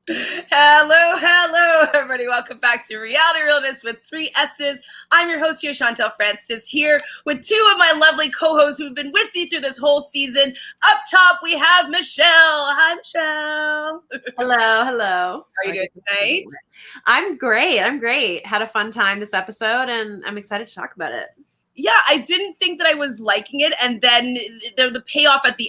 Hello, everybody. Welcome back to Realnesss with three S's. I'm your host here, Chantele Francis, here with two of my lovely co-hosts who've been with me through this whole season. Up top, we have Michelle. Hi, Michelle. Hello. How are you doing tonight? I'm great. Had a fun time this episode, and I'm excited to talk about it. Yeah, I didn't think that I was liking it, and then the payoff at the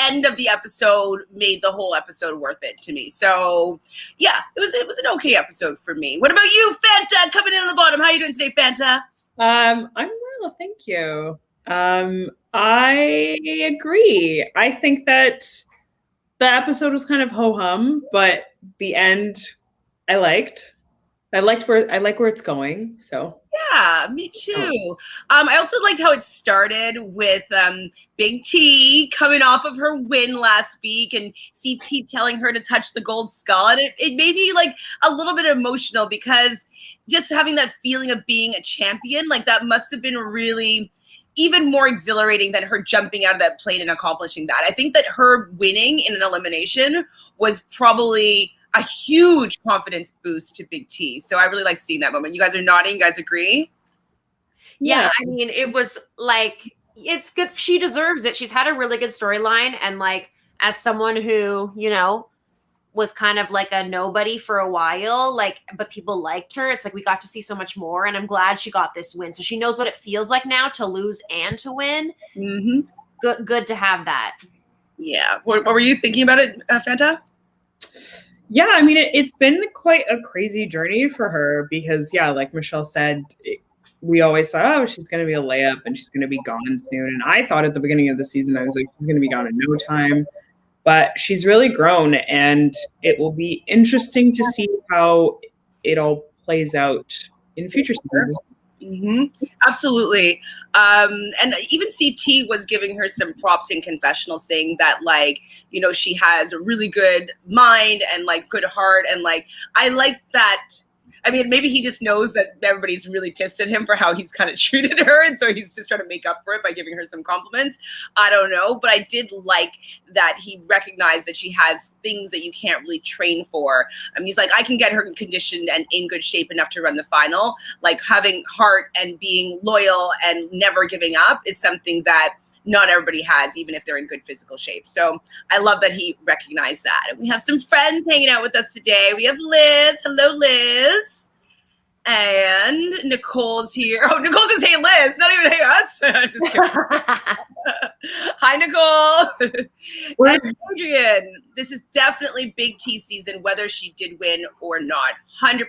end of the episode made the whole episode worth it to me. So, yeah, it was an okay episode for me. What about you, Fanta? Coming in on the bottom, how are you doing today, Fanta? I'm well, thank you. I agree. I think that the episode was kind of ho-hum, but the end I liked. I like where it's going. So yeah, me too. I also liked how it started with Big T coming off of her win last week and CT telling her to touch the gold skull. And it made me like a little bit emotional because just having that feeling of being a champion, like that must have been really even more exhilarating than her jumping out of that plane and accomplishing that. I think that her winning in an elimination was probably a huge confidence boost to Big T. So I really like seeing that moment. You guys are nodding. You guys agree? Yeah, I mean, it was like, it's good. She deserves it. She's had a really good storyline. And like, as someone who, was kind of like a nobody for a while, but people liked her. It's like we got to see so much more, and I'm glad she got this win. So she knows what it feels like now to lose and to win. Mm-hmm. Good to have that. Yeah. What were you thinking about it, Fanta? Yeah, I mean, it's been quite a crazy journey for her because, yeah, like Michelle said, we always thought, oh, she's going to be a layup and she's going to be gone soon. And I thought at the beginning of the season, I was like, she's going to be gone in no time. But she's really grown, and it will be interesting to see how it all plays out in future seasons. Mm-hmm. Absolutely. And even CT was giving her some props in confessional, saying that, she has a really good mind and, good heart. And, I like that. I mean, maybe he just knows that everybody's really pissed at him for how he's kind of treated her. And so he's just trying to make up for it by giving her some compliments. I don't know. But I did like that he recognized that she has things that you can't really train for. He's like, I can get her conditioned and in good shape enough to run the final. Like, having heart and being loyal and never giving up is something that not everybody has, even if they're in good physical shape. So I love that he recognized that. And we have some friends hanging out with us today. We have Liz. Hello, Liz. And Nicole's here. Oh, Nicole says, hey, Liz, not even hey, us. Just kidding. Hi, Nicole. And Adrian, this is definitely Big T season, whether she did win or not. 100%.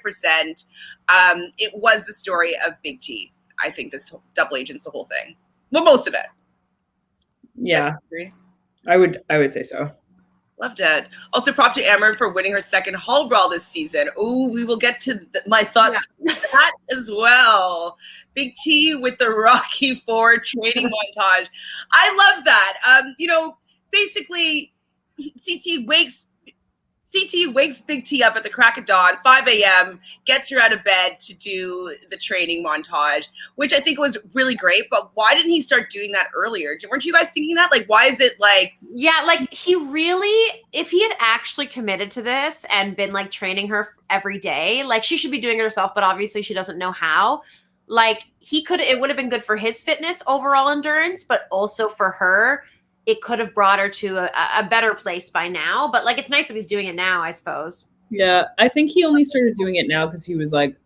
It was the story of Big T. I think this double agent's the whole thing. Well, most of it. Yeah, I would say so. Loved it. Also, prop to Amber for winning her second Hall Brawl this season. Oh, we will get to my thoughts on that as well. Big T with the Rocky IV training montage. I love that. Basically, CT wakes Big T up at the crack of dawn, 5 a.m., gets her out of bed to do the training montage, which I think was really great. But why didn't he start doing that earlier? Weren't you guys thinking that? Like, why is it like... Yeah, he really, if he had actually committed to this and been training her every day, she should be doing it herself, but obviously she doesn't know how. It would have been good for his fitness, overall endurance, but also for her. It could have brought her to a better place by now. But it's nice that he's doing it now, I suppose. Yeah, I think he only started doing it now because he was like,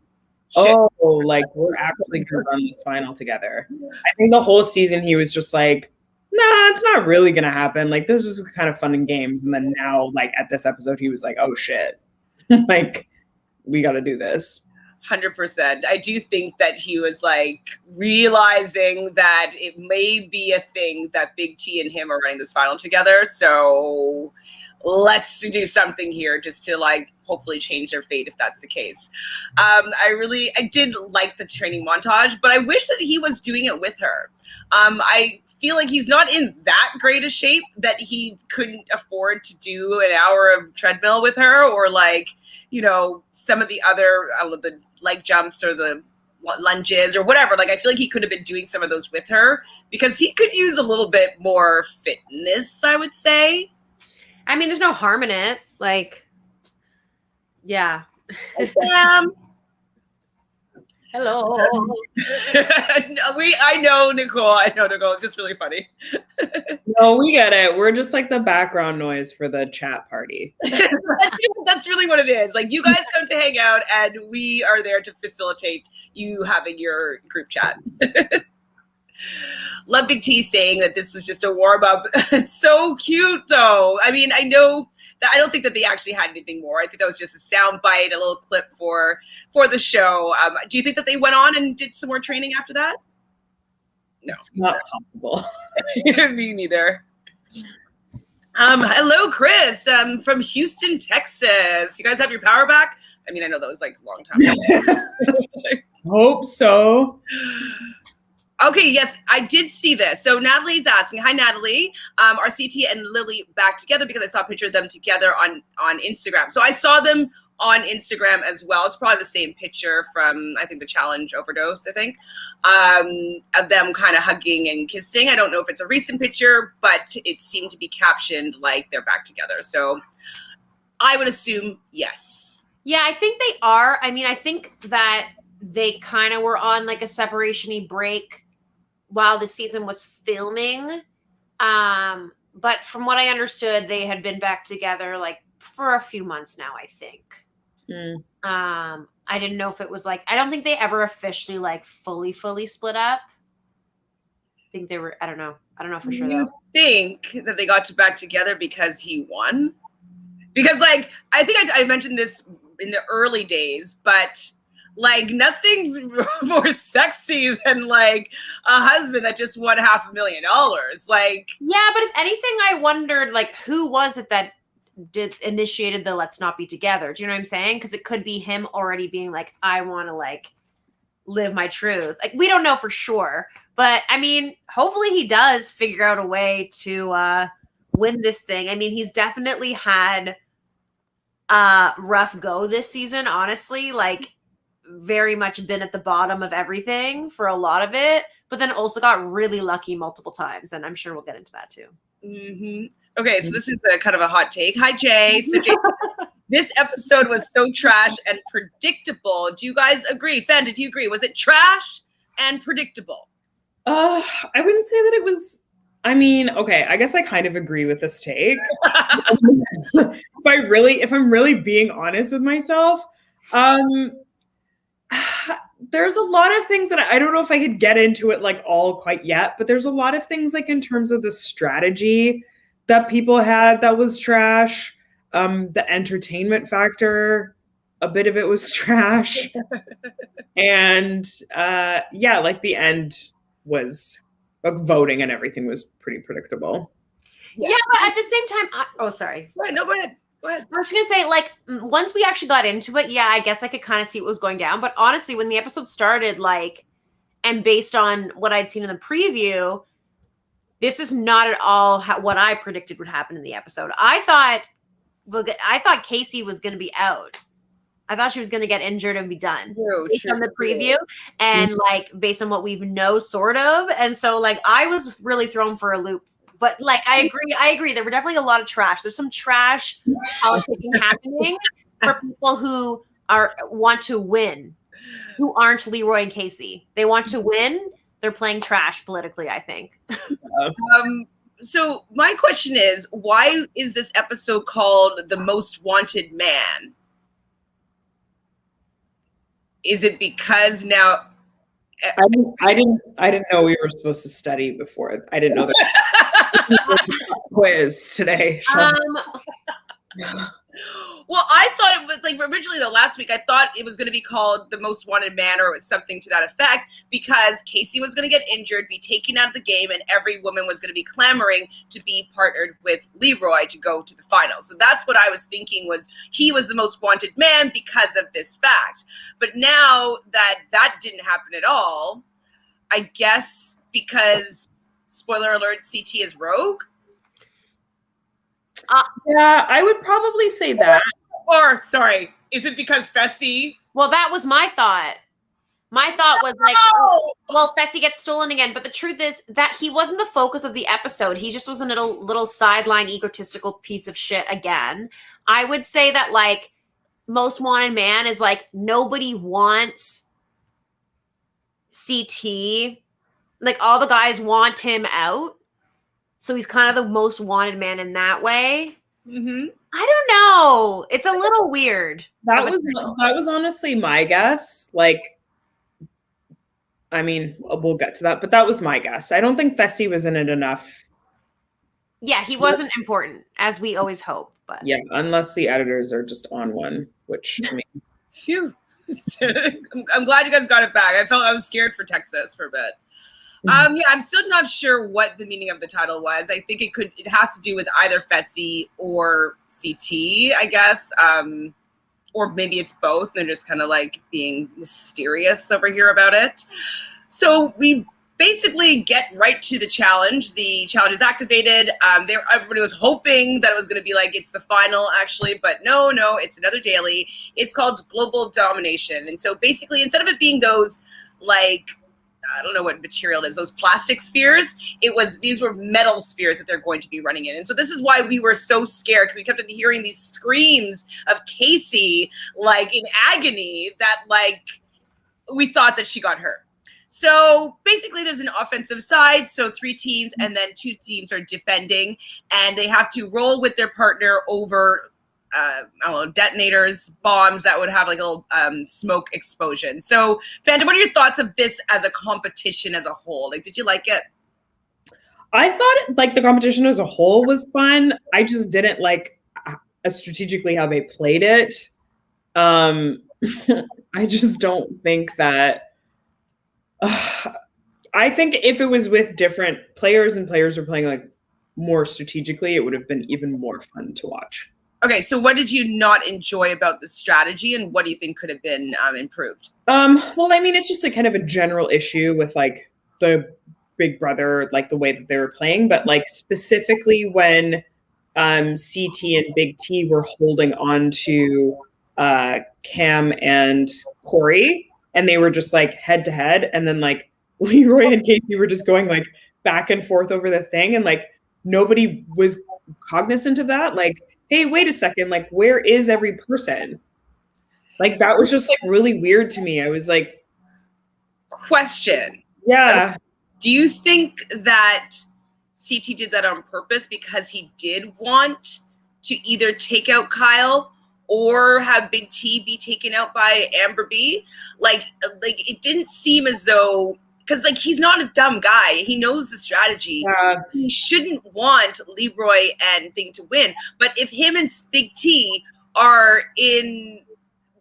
oh, we're actually going to run this final together. I think the whole season he was just like, nah, it's not really going to happen. This is kind of fun in games. And then now, at this episode, he was like, oh, shit. We got to do this. 100%. I do think that he was realizing that it may be a thing that Big T and him are running this final together. So let's do something here just to hopefully change their fate if that's the case. I did like the training montage, but I wish that he was doing it with her. I feel like he's not in that great a shape that he couldn't afford to do an hour of treadmill with her, or some of the other the leg jumps or the lunges or whatever. I feel like he could have been doing some of those with her because he could use a little bit more fitness, I would say. I mean, there's no harm in it. Yeah. Sam. Hello. I know Nicole. It's just really funny. No, we get it. We're just like the background noise for the chat party. That's really what it is. Like, you guys come to hang out, and we are there to facilitate you having your group chat. Love Big T saying that this was just a warm up. It's so cute, though. I mean, I know that I don't think that they actually had anything more. I think that was just a sound bite, a little clip for the show. Do you think that they went on and did some more training after that? No, it's not possible. Me neither. Hello, Chris, from Houston, Texas. You guys have your power back? I mean, I know that was like a long time ago. Hope so. Okay, yes, I did see this. So Natalie's asking, hi, Natalie, are CT and Lily back together? Because I saw a picture of them together on Instagram. So I saw them on Instagram as well. It's probably the same picture from, I think, the Challenge Overdose, I think, of them kind of hugging and kissing. I don't know if it's a recent picture, but it seemed to be captioned like they're back together. So I would assume yes. Yeah, I think they are. I mean, I think that they kind of were on like a separation-y break while the season was filming. But from what I understood, they had been back together like for a few months now, I think. I didn't know if it was like, I don't think they ever officially like fully split up. I think they were, I don't know for sure though. You think that they got back together because he won? Because like, I think I mentioned this in the early days, but like, nothing's more sexy than like a husband that just won $500,000. Like, yeah, but if anything, I wondered like who was it that initiated the let's not be together. Do you know what I'm saying? Because it could be him already being like, I want to like live my truth. Like, we don't know for sure, but I mean, hopefully he does figure out a way to win this thing. I mean, he's definitely had a rough go this season, honestly. Like, very much been at the bottom of everything for a lot of it, but then also got really lucky multiple times, and I'm sure we'll get into that too. Mm-hmm. Okay, so this is a kind of a hot take. Hi, Jay. So, Jay, this episode was so trash and predictable. Do you guys agree? Fanta, do you agree? Was it trash and predictable? I wouldn't say that it was. I mean, okay, I guess I kind of agree with this take. If I'm really being honest with myself, there's a lot of things that I don't know if I could get into it like all quite yet, but there's a lot of things like in terms of the strategy that people had that was trash. The entertainment factor, a bit of it was trash. And yeah, like the end was like voting and everything was pretty predictable. Yes. Yeah, but at the same time, sorry. Go ahead. No, go ahead. I was going to say, like, once we actually got into it, yeah, I guess I could kind of see what was going down. But honestly, when the episode started, like, and based on what I'd seen in the preview, this is not at all what I predicted would happen in the episode. I thought Casey was going to be out. I thought she was going to get injured and be done based on the preview and like based on what we know, sort of. And so, like, I was really thrown for a loop. But like, I agree. There were definitely a lot of trash. There's some trash politicking happening for people who want to win, who aren't Leroy and Casey. They want to win. They're playing trash politically, I think. So my question is, why is this episode called The Most Wanted Man? Is it because now? I didn't know we were supposed to study before. I didn't know that quiz today. Well, I thought it was like originally though last week I thought it was going to be called The Most Wanted Man or something to that effect because Casey was going to get injured, be taken out of the game, and every woman was going to be clamoring to be partnered with Leroy to go to the finals. So that's what I was thinking, was he was the most wanted man because of this fact. But now that didn't happen at all, I guess because, spoiler alert, CT is rogue. Yeah, I would probably say that. Or, sorry, is it because Fessy? Well, that was my thought. My thought was like, well, Fessy gets stolen again. But the truth is that he wasn't the focus of the episode. He just was a little sideline, egotistical piece of shit again. I would say that, like, most wanted man is like nobody wants CT. Like all the guys want him out. So he's kind of the most wanted man in that way. Mm-hmm. I don't know. It's a little weird. That was honestly my guess. Like, I mean, we'll get to that, but that was my guess. I don't think Fessy was in it enough. Yeah, he wasn't important, as we always hope. But yeah, unless the editors are just on one, which I mean, phew. I'm glad you guys got it back. I was scared for Texas for a bit. Yeah, I'm still not sure what the meaning of the title was. I think it has to do with either Fessy or CT, I guess. Or maybe it's both. They're just kind of like being mysterious over here about it. So we basically get right to the challenge. The challenge is activated. Everybody was hoping that it was going to be like it's the final, actually, but no, it's another daily. It's called Global Domination. And so basically, instead of it being those like, I don't know what material it is, those plastic spheres, these were metal spheres that they're going to be running in. And so this is why we were so scared, because we kept on hearing these screams of Casey like in agony that like we thought that she got hurt. So basically there's an offensive side, so 3 teams, and then 2 teams are defending, and they have to roll with their partner over I don't know, detonators, bombs that would have like a little smoke explosion. So, Fanta, what are your thoughts of this as a competition as a whole? Like, did you like it? I thought like the competition as a whole was fun. I just didn't like strategically how they played it. I just don't think that. I think if it was with different players and players were playing like more strategically, it would have been even more fun to watch. Okay, so what did you not enjoy about the strategy, and what do you think could have been improved? Well, I mean, it's just a kind of a general issue with like the Big Brother, like the way that they were playing, but like specifically when CT and Big T were holding on to Cam and Corey, and they were just like head to head, and then like Leroy and Casey were just going like back and forth over the thing, and like nobody was cognizant of that. Like, hey, wait a second, like where is every person? Like that was just like really weird to me. I was like, question. Yeah. Do you think that CT did that on purpose because he did want to either take out Kyle or have Big T be taken out by Amber B? Like it didn't seem as though, because like he's not a dumb guy. He knows the strategy. Yeah. He shouldn't want Leroy and Thing to win. But if him and Big T are in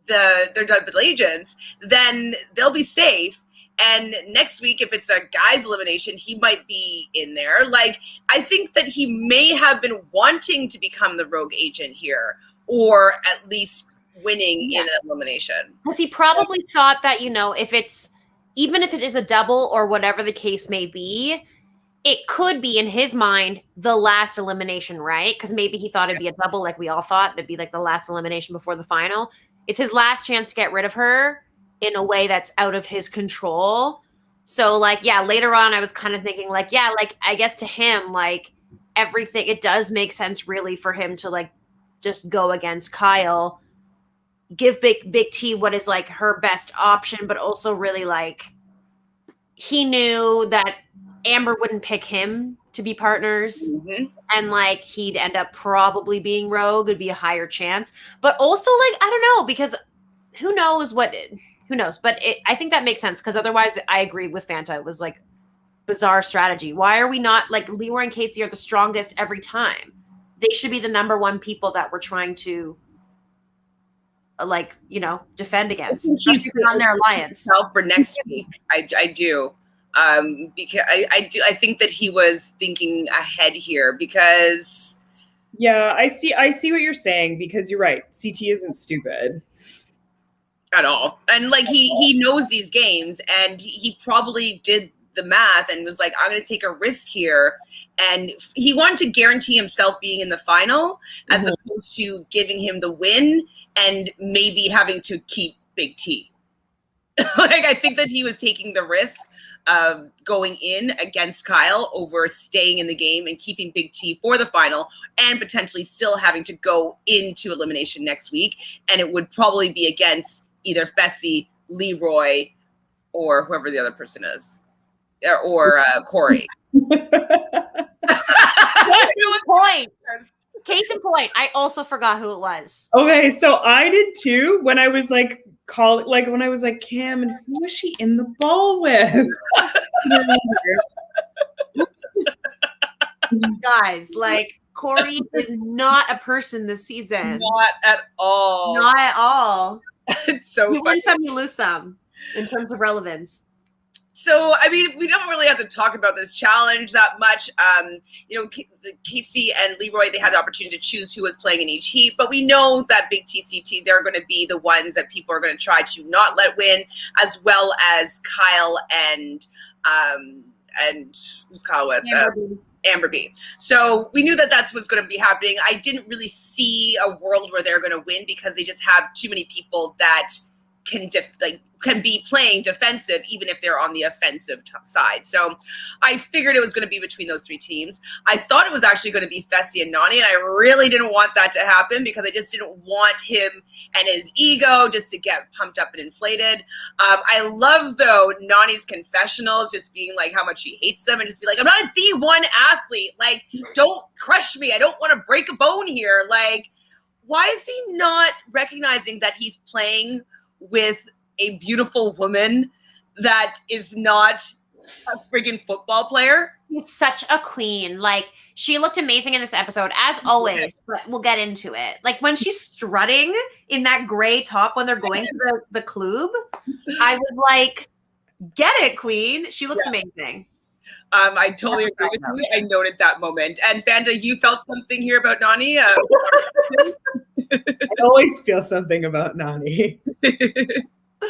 their double agents, then they'll be safe. And next week, if it's a guy's elimination, he might be in there. Like, I think that he may have been wanting to become the rogue agent here, or at least winning in an elimination. Because he probably thought that, you know, even if it is a double or whatever the case may be, it could be in his mind the last elimination, right? Because maybe he thought it'd be a double, like we all thought it'd be like the last elimination before the final. It's his last chance to get rid of her in a way that's out of his control. So like, yeah, later on I was kind of thinking like, yeah, like I guess to him, like everything, it does make sense really for him to like just go against Kyle, give Big T what is like her best option, but also really like he knew that Amber wouldn't pick him to be partners, and like he'd end up probably being rogue. It'd be a higher chance, but also like I don't know, because who knows? But I think that makes sense, because otherwise I agree with Fanta. It was like bizarre strategy. Why are we not like Leroy and Casey are the strongest every time? They should be the number one people that we're trying to like, you know, defend against, especially on their alliance. For next week, I do. Because I think that he was thinking ahead here, because I see what you're saying, because you're right. CT isn't stupid at all, and like he knows these games, and he probably did the math and was like, I'm going to take a risk here, and he wanted to guarantee himself being in the final as opposed to giving him the win and maybe having to keep Big T. Like I think that he was taking the risk going in against Kyle over staying in the game and keeping Big T for the final, and potentially still having to go into elimination next week. And it would probably be against either Fessy, Leroy, or whoever the other person is, or Corey. Case in point, I also forgot who it was. Okay, so I did too when I was like when I was like, Cam, and who was she in the ball with? Guys, like Corey is not a person this season. Not at all. Not at all. It's so you win some, you lose some in terms of relevance. So, I mean, we don't really have to talk about this challenge that much. You know, Casey and Leroy, they had the opportunity to choose who was playing in each heat, but we know that Big TCT, they're going to be the ones that people are going to try to not let win, as well as Kyle and who's Kyle with? Amber B. So we knew that that's what's going to be happening. I didn't really see a world where they're going to win because they just have too many people that can be playing defensive even if they're on the offensive side. So I figured it was going to be between those three teams. I thought it was actually going to be Fessy and Nani, and I really didn't want that to happen because I just didn't want him and his ego just to get pumped up and inflated. I love, though, Nani's confessionals, just being like how much he hates them and just be like, I'm not a D1 athlete. Like, don't crush me. I don't want to break a bone here. Like, why is he not recognizing that he's playing with a beautiful woman that is not a friggin' football player? She's such a queen. Like, she looked amazing in this episode, as always, but we'll get into it. Like, when she's strutting in that gray top when they're going to the club, I was like, get it, queen. She looks amazing. I totally agree with you. I noted that moment. And Fanta, you felt something here about Nani? I always feel something about Nani.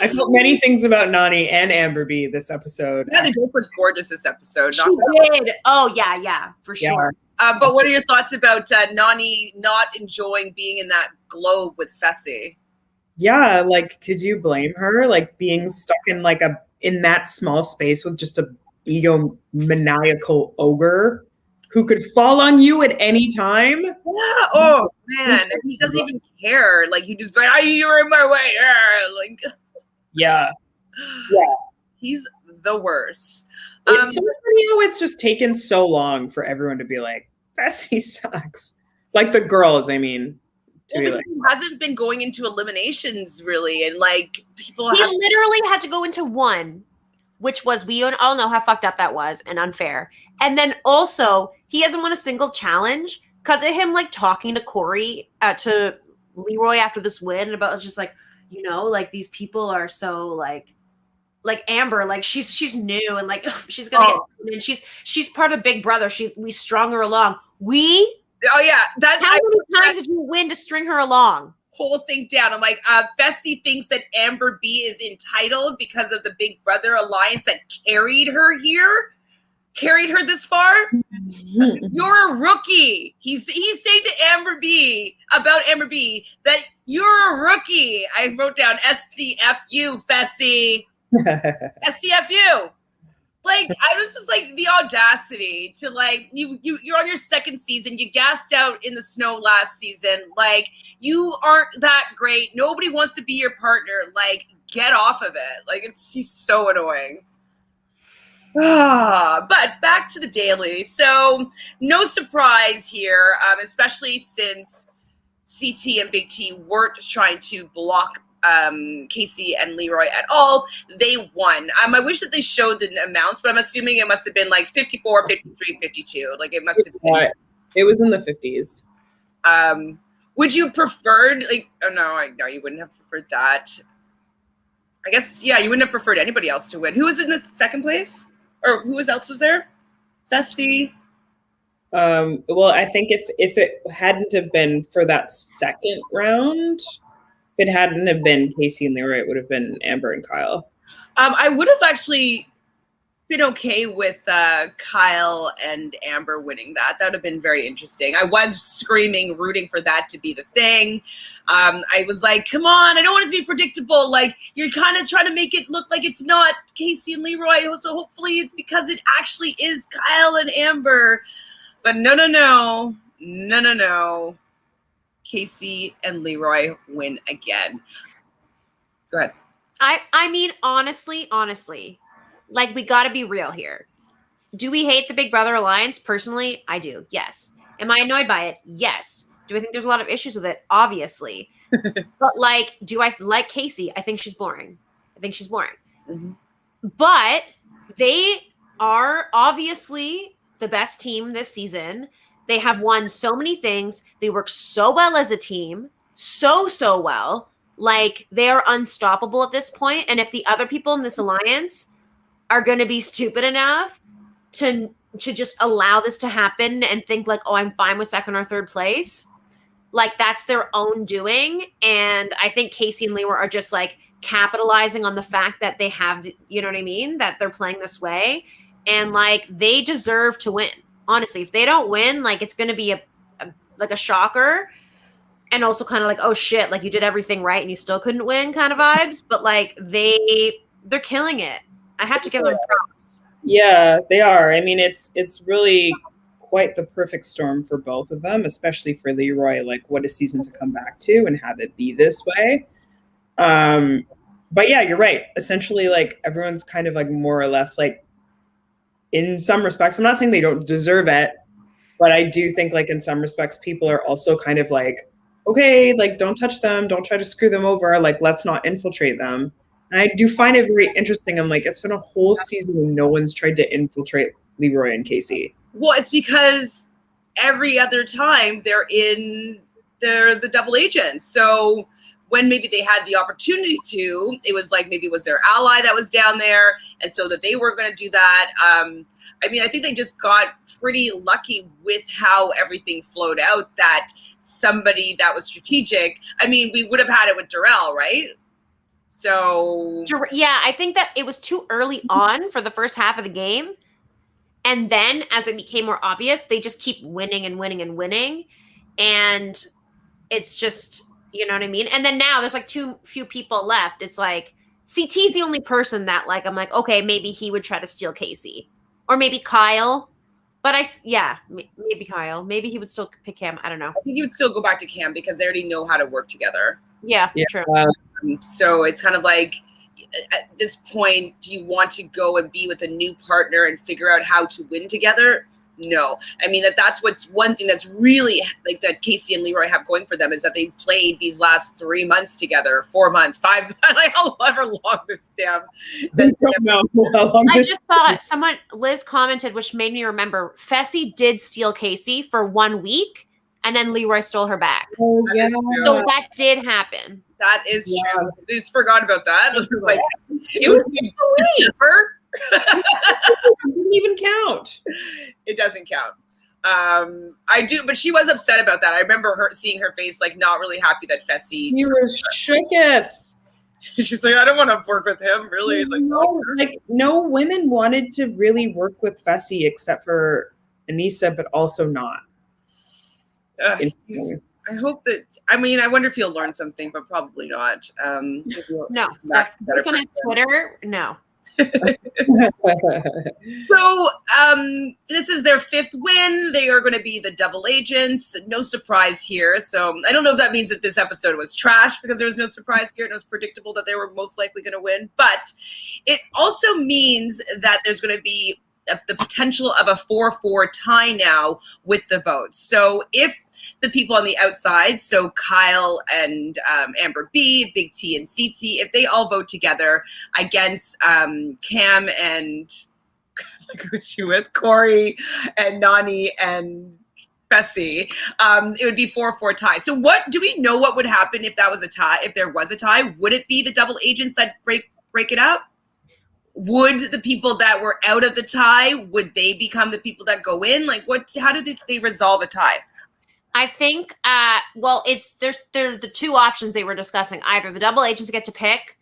I felt many things about Nani and Amber B this episode. Yeah, they both look gorgeous this episode. She did. Oh, yeah, for sure. But what are your thoughts about Nani not enjoying being in that globe with Fessy? Yeah, like, could you blame her? Like, being stuck in that small space with just a egomaniacal ogre who could fall on you at any time. Yeah. Oh man, and he doesn't even care. Like, he just like, you're in my way. Like, yeah. He's the worst. It's just taken so long for everyone to be like, Fessy sucks. Like the girls, I mean. He hasn't been going into eliminations really, and like people. He literally had to go into one, which was, we all know how fucked up that was and unfair. And then also, he hasn't won a single challenge. Cut to him like talking to Corey, to Leroy after this win about just like, you know, like these people are so like Amber, like she's new and like she's gonna get, and she's part of Big Brother. We strung her along. Oh yeah, how many times did you win to string her along? Whole thing down. I'm like, Fessy thinks that Amber B is entitled because of the Big Brother alliance that carried her this far. You're a rookie. He's saying to Amber B about Amber B that you're a rookie. I wrote down SCFU, Fessy. SCFU. Like, I was just like, the audacity to like, you're on your second season. You gassed out in the snow last season. Like, you aren't that great. Nobody wants to be your partner. Like, get off of it. Like, he's so annoying. But back to the daily. So no surprise here, especially since CT and Big T weren't trying to block Casey and Leroy at all. They won. I wish that they showed the amounts, but I'm assuming it must have been like 54, 53, 52. Like, it must have been. It was in the 50s. Would you preferred, like, oh no, you wouldn't have preferred that. I guess, yeah, you wouldn't have preferred anybody else to win. Who was in the second place? Or who else was there? Fessy? Well, I think if it hadn't have been for that second round, if it hadn't have been Casey and Leroy, it would have been Amber and Kyle. I would have actually been okay with Kyle and Amber winning that. That would have been very interesting. I was screaming, rooting for that to be the thing. I was like, come on, I don't want it to be predictable. Like, you're kind of trying to make it look like it's not Casey and Leroy, so hopefully it's because it actually is Kyle and Amber. But no. Casey and Leroy win again. Go ahead. I mean, honestly, like, we got to be real here. Do we hate the Big Brother Alliance? Personally, I do. Yes. Am I annoyed by it? Yes. Do I think there's a lot of issues with it? Obviously. But, like, do I like Casey? I think she's boring. Mm-hmm. But they are obviously the best team this season. They have won so many things. They work so well as a team. So well. Like, they are unstoppable at this point. And if the other people in this alliance are going to be stupid enough to just allow this to happen and think like, oh, I'm fine with second or third place, like, that's their own doing. And I think Casey and Leroy are just like capitalizing on the fact that they have, you know what I mean? That they're playing this way. And like, they deserve to win. Honestly, if they don't win, like, it's going to be a shocker. And also kind of like, oh shit, like, you did everything right and you still couldn't win kind of vibes. But like, they're killing it. I have to give them props. Yeah, they are. I mean, it's really quite the perfect storm for both of them, especially for Leroy. Like, what a season to come back to and have it be this way. But yeah, you're right. Essentially, like, everyone's kind of like more or less like, in some respects, I'm not saying they don't deserve it, but I do think like in some respects, people are also kind of like, okay, like, don't touch them, don't try to screw them over, like, let's not infiltrate them. And I do find it very interesting. I'm like, it's been a whole season when no one's tried to infiltrate Leroy and Casey. Well, it's because every other time they're the double agents. So when maybe they had the opportunity to, it was like maybe it was their ally that was down there, and so that they were going to do that. I mean, I think they just got pretty lucky with how everything flowed out, that somebody that was strategic. I mean, we would have had it with Darrell, right? So yeah, I think that it was too early on for the first half of the game. And then as it became more obvious, they just keep winning and winning and winning. And it's just, you know what I mean? And then now there's like too few people left. It's like, CT's the only person that, like, I'm like, okay, maybe he would try to steal Casey. Or maybe Kyle. But maybe Kyle. Maybe he would still pick him. I don't know. I think he would still go back to Cam because they already know how to work together. Yeah. True. So it's kind of like, at this point, do you want to go and be with a new partner and figure out how to win together? No. I mean, that's what's one thing that's really like that Casey and Leroy have going for them, is that they played these last 3 months together, 4 months, 5, like however long this damn. I don't know how long I just saw Liz commented, which made me remember, Fessy did steal Casey for 1 week, and then Leroy stole her back. Oh, yeah. So that did happen. That is true. I just forgot about that. It was like, it was December. It didn't even count. It doesn't count. I do, but she was upset about that. I remember seeing her face, like, not really happy that Fessy. He was shooketh. She's like, I don't want to work with him. Really, he's like, no women wanted to really work with Fessy except for Anissa, but also not. I hope that. I mean, I wonder if he'll learn something, but probably not. No, that's on his Twitter. No. So this is their 5th win. They are going to be the double agents. No surprise here. So I don't know if that means that this episode was trash because there was no surprise here. It was predictable that they were most likely going to win. But it also means that there's going to be the potential of a 4-4 tie now with the votes. So if the people on the outside, so Kyle and Amber B, Big T and CT, if they all vote together against Cam and who's she with? Corey and Nani and Fessy, it would be 4-4 tie. So what do we know what would happen if that was a tie? If there was a tie, would it be the double agents that break it up? Would the people that were out of the tie, would they become the people that go in? Like, how do they resolve a tie? I think, there's the 2 options they were discussing. Either the double agents get to pick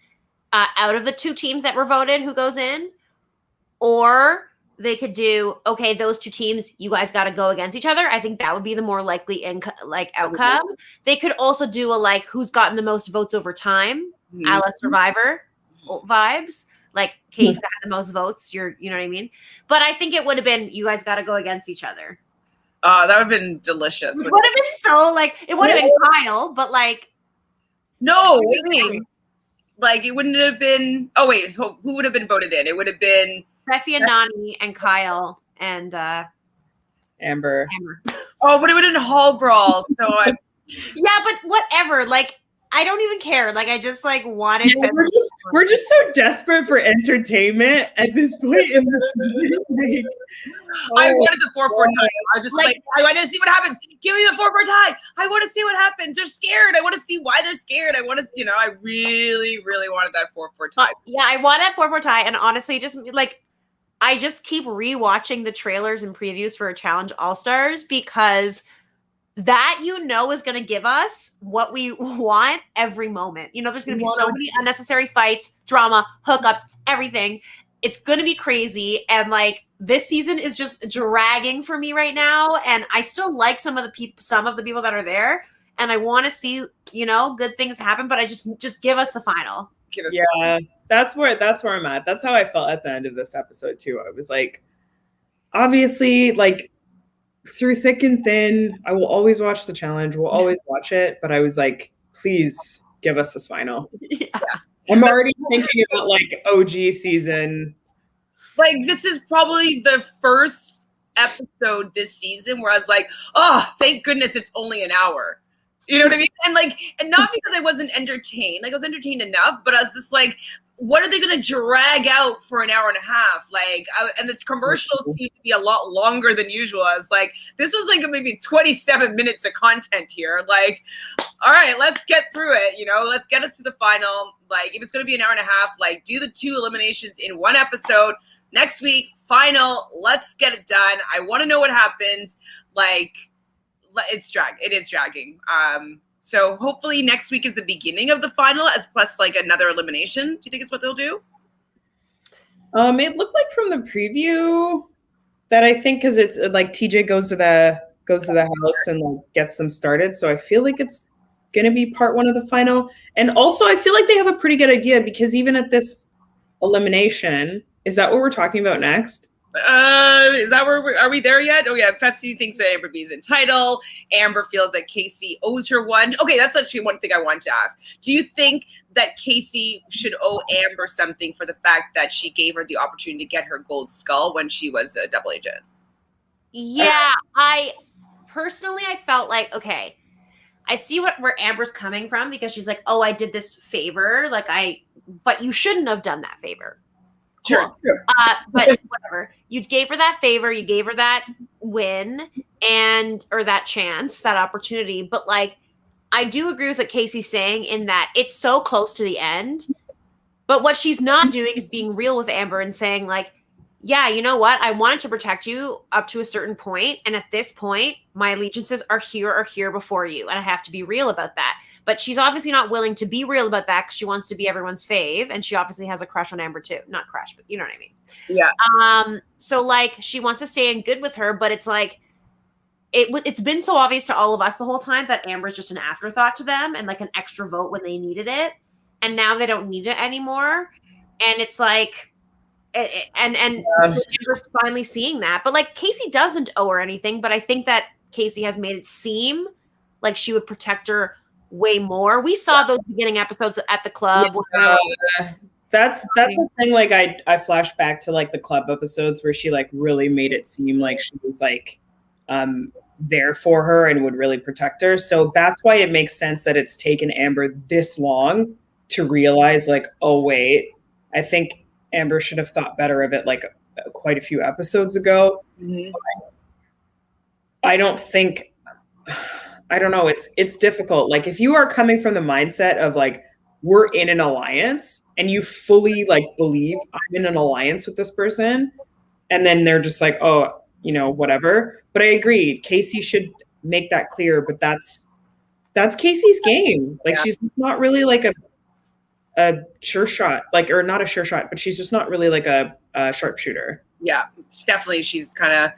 out of the 2 teams that were voted who goes in, Or they could do, okay, those two teams, you guys got to go against each other. I think that would be the more likely outcome. They could also do a like who's gotten the most votes over time, a la Survivor vibes. Like, okay, if you got the most votes, you know what I mean? But I think it would have been, you guys got to go against each other. Oh, that would have been delicious. It would have been so, like, it would have been Kyle, but like. No, what do you mean? Like, it wouldn't have been, oh wait, who would have been voted in? It would have been Fessy and Nani and Kyle and Amber. Oh, but it would have been Hall Brawl. So yeah, but whatever. Like, I don't even care. Like, I just like wanted. Yeah, we're just so desperate for entertainment at this point. In the I wanted the 4-4 tie. I was just like, I wanted to see what happens. Give me the 4-4 tie. I want to see what happens. They're scared. I want to see why they're scared. I want to, I really, really wanted that 4-4 tie. Yeah, I wanted 4-4 tie, and honestly, just like. I just keep rewatching the trailers and previews for Challenge All-Stars because that is going to give us what we want every moment. There's going to be so many unnecessary fights, drama, hookups, everything. It's going to be crazy. And like this season is just dragging for me right now. And I still like some of the people that are there. And I want to see, good things happen. But I just give us the final. Yeah, that's where I'm at. That's how I felt at the end of this episode too. I was like, obviously, like through thick and thin, I will always watch the challenge. We'll always watch it. But I was like, please give us this final. Yeah. I'm already thinking about like OG season. Like this is probably the first episode this season where I was like, oh, thank goodness it's only an hour. You know what I mean? And not because I wasn't entertained. Like I was entertained enough, but I was just like, what are they going to drag out for an hour and a half? Like, and the commercials seem to be a lot longer than usual. I was like, this was like maybe 27 minutes of content here. Like, all right, let's get through it. Let's get us to the final. Like, if it's going to be an hour and a half, like do the 2 eliminations in one episode. Next week, final. Let's get it done. I want to know what happens. Like, it is dragging. So hopefully next week is the beginning of the final as plus like another elimination. Do you think it's what they'll do? It looked like from the preview that I think because it's like TJ goes to the house and like gets them started. So I feel like it's gonna be part 1 of the final. And also I feel like they have a pretty good idea because even at this elimination, is that what we're talking about next? Is that where are we there yet? Oh yeah, Fessy thinks that Amber B is entitled. Amber feels that Casey owes her one. Okay, that's actually one thing I wanted to ask. Do you think that Casey should owe Amber something for the fact that she gave her the opportunity to get her gold skull when she was a double agent? Yeah, I felt like, okay, I see where Amber's coming from because she's like, oh, I did this favor, but you shouldn't have done that favor. Cool. Sure. But whatever. You gave her that favor. You gave her that win or that chance, that opportunity. But like, I do agree with what Casey's saying in that it's so close to the end. But what she's not doing is being real with Amber and saying like, yeah, you know what? I wanted to protect you up to a certain point. And at this point, my allegiances are here before you. And I have to be real about that. But she's obviously not willing to be real about that because she wants to be everyone's fave. And she obviously has a crush on Amber too. Not crush, but you know what I mean? Yeah. So like she wants to stay in good with her, but it's like, it's been so obvious to all of us the whole time that Amber's just an afterthought to them and like an extra vote when they needed it. And now they don't need it anymore. And it's like, so Amber's finally seeing that. But like Casey doesn't owe her anything, but I think that Casey has made it seem like she would protect her way more. We saw those beginning episodes at the club. That's the thing. Like I flash back to like the club episodes where she like really made it seem like she was like there for her and would really protect her. So that's why it makes sense that it's taken Amber this long to realize like, oh wait, I think Amber should have thought better of it like quite a few episodes ago. Mm-hmm. I don't know. It's difficult. Like if you are coming from the mindset of like, we're in an alliance and you fully like believe I'm in an alliance with this person. And then they're just like, oh, whatever. But I agree. Casey should make that clear, but that's Casey's game. Like she's not really like a sure shot, like, or not a sure shot, but she's just not really like a sharpshooter. Yeah, definitely. She's kind of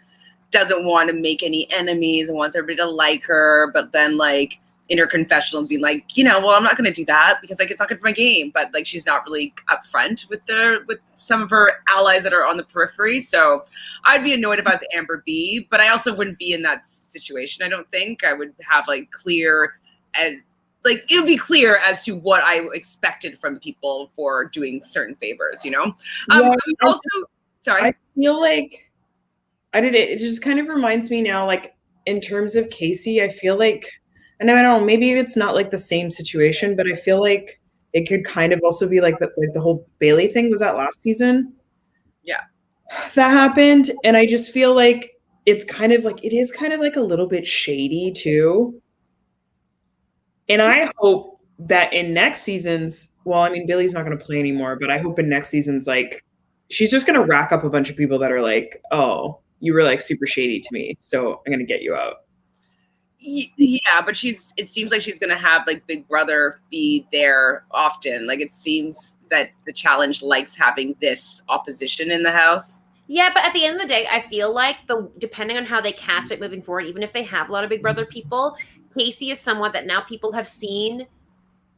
doesn't want to make any enemies and wants everybody to like her, but then like in her confessionals being like, well, I'm not going to do that because like it's not good for my game. But like she's not really upfront with some of her allies that are on the periphery. So I'd be annoyed if I was Amber B, but I also wouldn't be in that situation. I don't think I would have like clear and like it would be clear as to what I expected from people for doing certain favors. Yeah, also, sorry. I feel like it just kind of reminds me now, like in terms of Casey, I feel like, and I don't know, maybe it's not like the same situation, but I feel like it could kind of also be like the whole Bailey thing. Was that last season? Yeah. That happened. And I just feel like it is kind of like a little bit shady too. And I hope that in next season's, well, I mean, Bailey's not going to play anymore, but I hope in next season's, like, she's just going to rack up a bunch of people that are like, oh, you were like super shady to me, so I'm going to get you out. Yeah, but it seems like she's going to have like Big Brother be there often. Like it seems that the challenge likes having this opposition in the house. Yeah, but at the end of the day, I feel like depending on how they cast it moving forward, even if they have a lot of Big Brother people, Casey is someone that now people have seen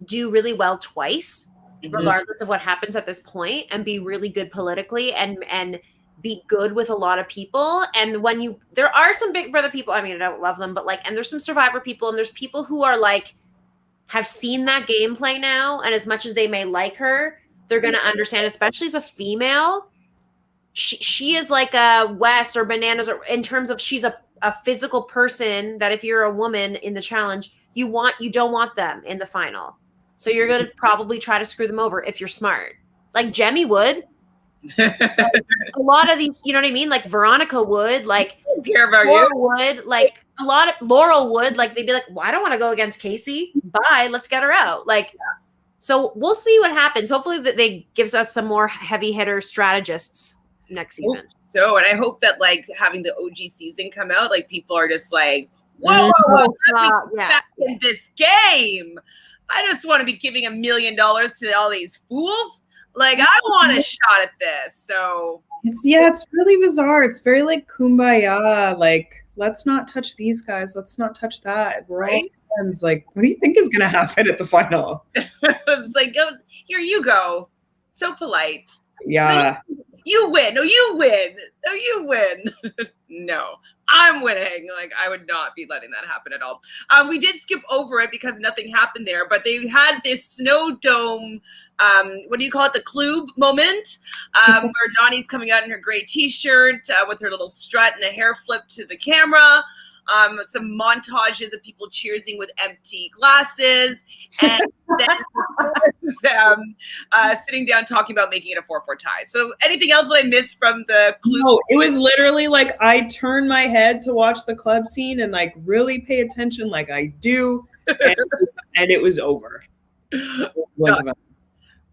do really well twice, regardless of what happens at this point, and be really good politically and be good with a lot of people. And there are some Big Brother people, I mean, I don't love them, but like, and there's some Survivor people, and there's people who are like, have seen that gameplay now, and as much as they may like her, they're going to understand, especially as a female, she is like a Wes or Bananas, or in terms of she's a physical person that if you're a woman in the challenge, you don't want them in the final. So you're going to probably try to screw them over if you're smart. Like Jemmy would. A lot of these, you know what I mean? Like Veronica would, like I don't care about Laura you. would, like a lot of Laurel would, like they'd be like, well, I don't want to go against Casey. Bye, let's get her out. Like, so we'll see what happens. Hopefully that they gives us some more heavy hitter strategists next season. So, and I hope that like having the OG season come out, like people are just like, whoa, back in this game. I just want to be giving $1 million to all these fools. Like I want a shot at this. So it's really bizarre. It's very like kumbaya. Like, let's not touch these guys. Let's not touch that. We're all friends. Like, what do you think is going to happen at the final? It's like, oh, here you go. So polite. Yeah. You win. No, you win. No, you win. No, I'm winning. Like, I would not be letting that happen at all. We did skip over it because nothing happened there, but they had this snow dome, what do you call it? The Klube moment, where Nani's coming out in her gray t-shirt with her little strut and a hair flip to the camera. Some montages of people cheersing with empty glasses, and then sitting down talking about making it a 4-4 tie. So anything else that I missed from the clue? No, it was literally like I turned my head to watch the club scene and like really pay attention like I do, and it was over.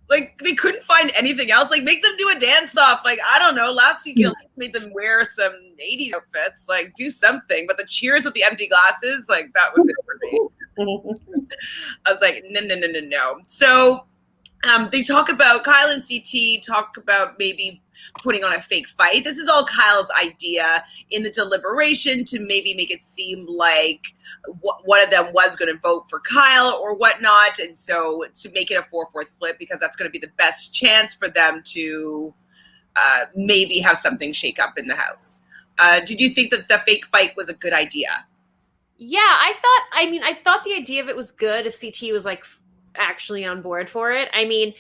Like they couldn't find anything else. Like make them do a dance off. Like I don't know. Last week you at least made them wear some 80s outfits. Like do something. But the cheers with the empty glasses, like that was it for me. I was like, no. So they talk about Kyle and CT talk about maybe putting on a fake fight. This is all Kyle's idea in the deliberation to maybe make it seem like one of them was going to vote for Kyle or whatnot. And so to make it a 4-4 split, because that's going to be the best chance for them to maybe have something shake up in the house. Did you think that the fake fight was a good idea? Yeah, I thought the idea of it was good if CT was like actually on board for it. I mean,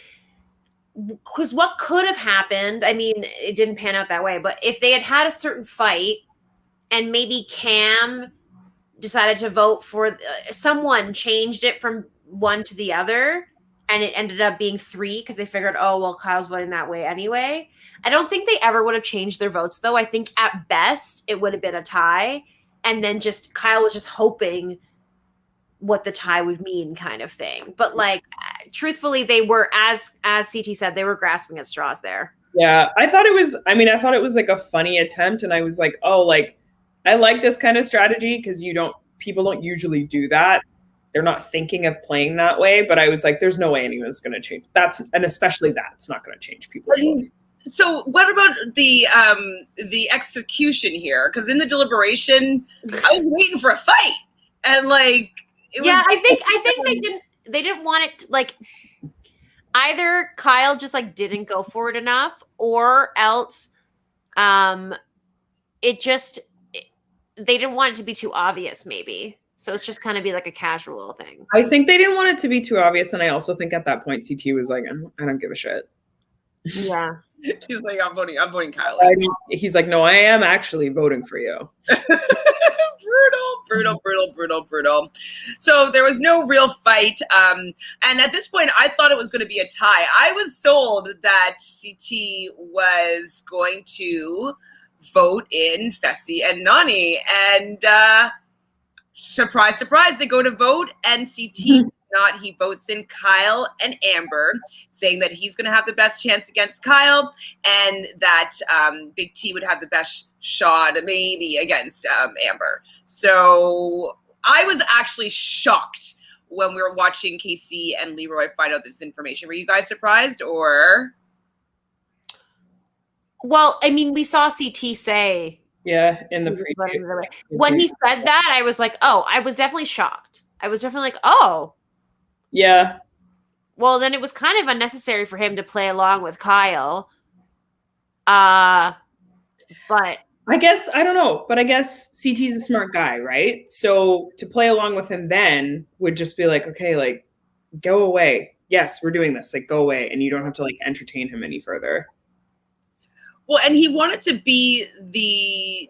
because what could have happened, I mean, it didn't pan out that way, but if they had had a certain fight and maybe Cam decided to vote for someone changed it from one to the other and it ended up being 3 because they figured, oh, well, Kyle's voting that way anyway. I don't think they ever would have changed their votes, though. I think at best it would have been a tie. And then just Kyle was just hoping what the tie would mean kind of thing. But like, truthfully, they were, as CT said, they were grasping at straws there. Yeah, I thought it was like a funny attempt. And I was like, oh, like, I like this kind of strategy because people don't usually do that. they're not thinking of playing that way. But I was like, there's no way anyone's going to change. And especially that's not going to change people's votes. So what about the execution here? Because in the deliberation, I was waiting for a fight, and like, I think they didn't want it to, like, either Kyle just like didn't go for it enough, or else they didn't want it to be too obvious, maybe. So it's just kind of be like a casual thing. I think they didn't want it to be too obvious, and I also think at that point CT was like, I don't give a shit. Yeah. He's like, I'm voting Kyle. He's like, no, I am actually voting for you. Brutal. So there was no real fight. And at this point, I thought it was going to be a tie. I was sold that CT was going to vote in Fessy and Nani. And surprise, surprise, they go to vote, and CT not. He votes in Kyle and Amber, saying that he's going to have the best chance against Kyle, and that Big T would have the best shot maybe against Amber. So I was actually shocked when we were watching Casey and Leroy find out this information. Were you guys surprised, or? Well, I mean, we saw CT say, yeah, in the preview. When he said that, I was like, oh, I was definitely shocked. I was definitely like, oh. Yeah. Well, then it was kind of unnecessary for him to play along with Kyle. But I guess, I don't know, but I guess CT's a smart guy, right? So to play along with him then would just be like, okay, like, go away. Yes, we're doing this. Like, go away. And you don't have to like entertain him any further. Well, and he wanted to be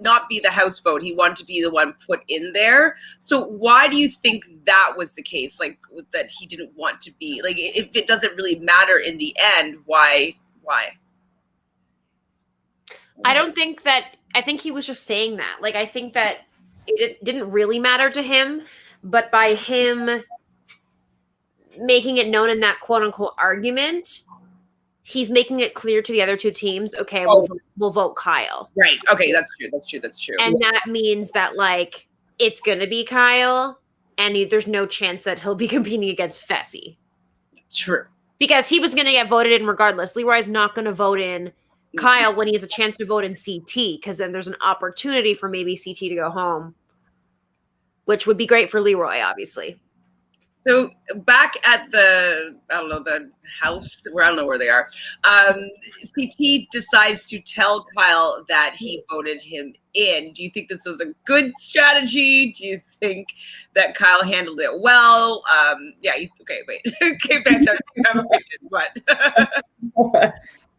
not be the house vote. He wanted to be the one put in there. So why do you think that was the case? Like, that he didn't want to be, like, if it doesn't really matter in the end, why? I think he was just saying that. Like, I think that it didn't really matter to him, but by him making it known in that quote unquote argument, he's making it clear to the other two teams, okay, we'll vote Kyle. Right. Okay, that's true. And that means that, like, it's going to be Kyle, and there's no chance that he'll be competing against Fessy. True. Because he was going to get voted in regardless. Leroy's not going to vote in Kyle when he has a chance to vote in CT, because then there's an opportunity for maybe CT to go home, which would be great for Leroy, obviously. So back at the house, where I don't know where they are, CT decides to tell Kyle that he voted him in. Do you think this was a good strategy? Do you think that Kyle handled it well? Okay, wait. Okay, Fanta, you have opinions, what?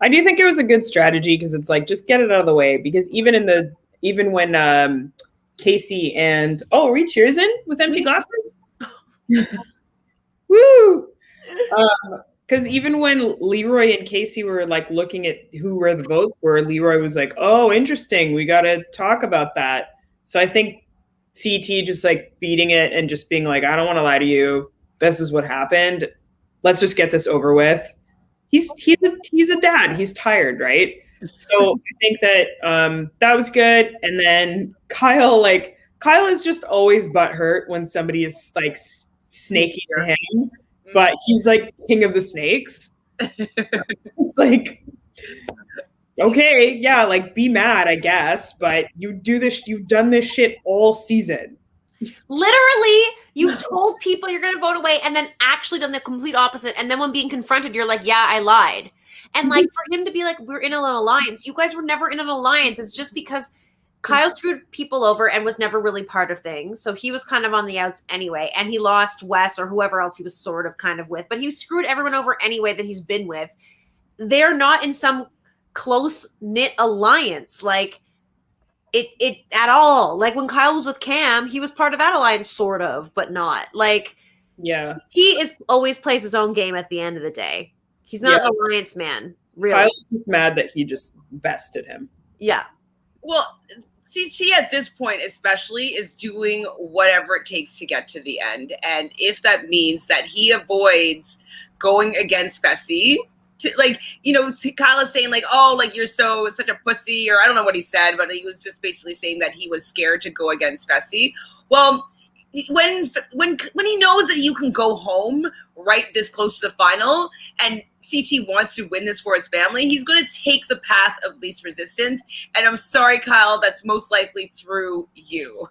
I do think it was a good strategy, because it's like, just get it out of the way. Because even when Casey and are we cheersing with empty glasses? Woo! Because even when Leroy and Casey were like looking at where the votes were, Leroy was like, "Oh, interesting. We got to talk about that." So I think CT just like beating it and just being like, "I don't want to lie to you. This is what happened. Let's just get this over with." He's a dad. He's tired, right? So I think that that was good. And then Kyle is just always butthurt when somebody is like snaky to him, but he's like king of the snakes. It's like, okay, yeah, like, be mad, I guess, but you've done this shit all season. Literally, you've told people you're going to vote away and then actually done the complete opposite. And then when being confronted, you're like, yeah, I lied. And like, for him to be like, we're in an alliance. You guys were never in an alliance. It's just because Kyle screwed people over and was never really part of things. So he was kind of on the outs anyway. And he lost Wes or whoever else he was sort of kind of with. But he screwed everyone over anyway that he's been with. They're not in some close-knit alliance. Like, it at all. Like, when Kyle was with Cam, he was part of that alliance, sort of, but not. Like, yeah, he always plays his own game at the end of the day. He's not an alliance man, really. Kyle was mad that he just bested him. Yeah. Well, CT at this point especially is doing whatever it takes to get to the end. And if that means that he avoids going against Fessy, like, you know, Kyle is saying like, oh, like, you're such a pussy, or I don't know what he said, but he was just basically saying that he was scared to go against Fessy. Well, when he knows that you can go home right this close to the final, and CT wants to win this for his family, he's going to take the path of least resistance. And I'm sorry, Kyle, that's most likely through you.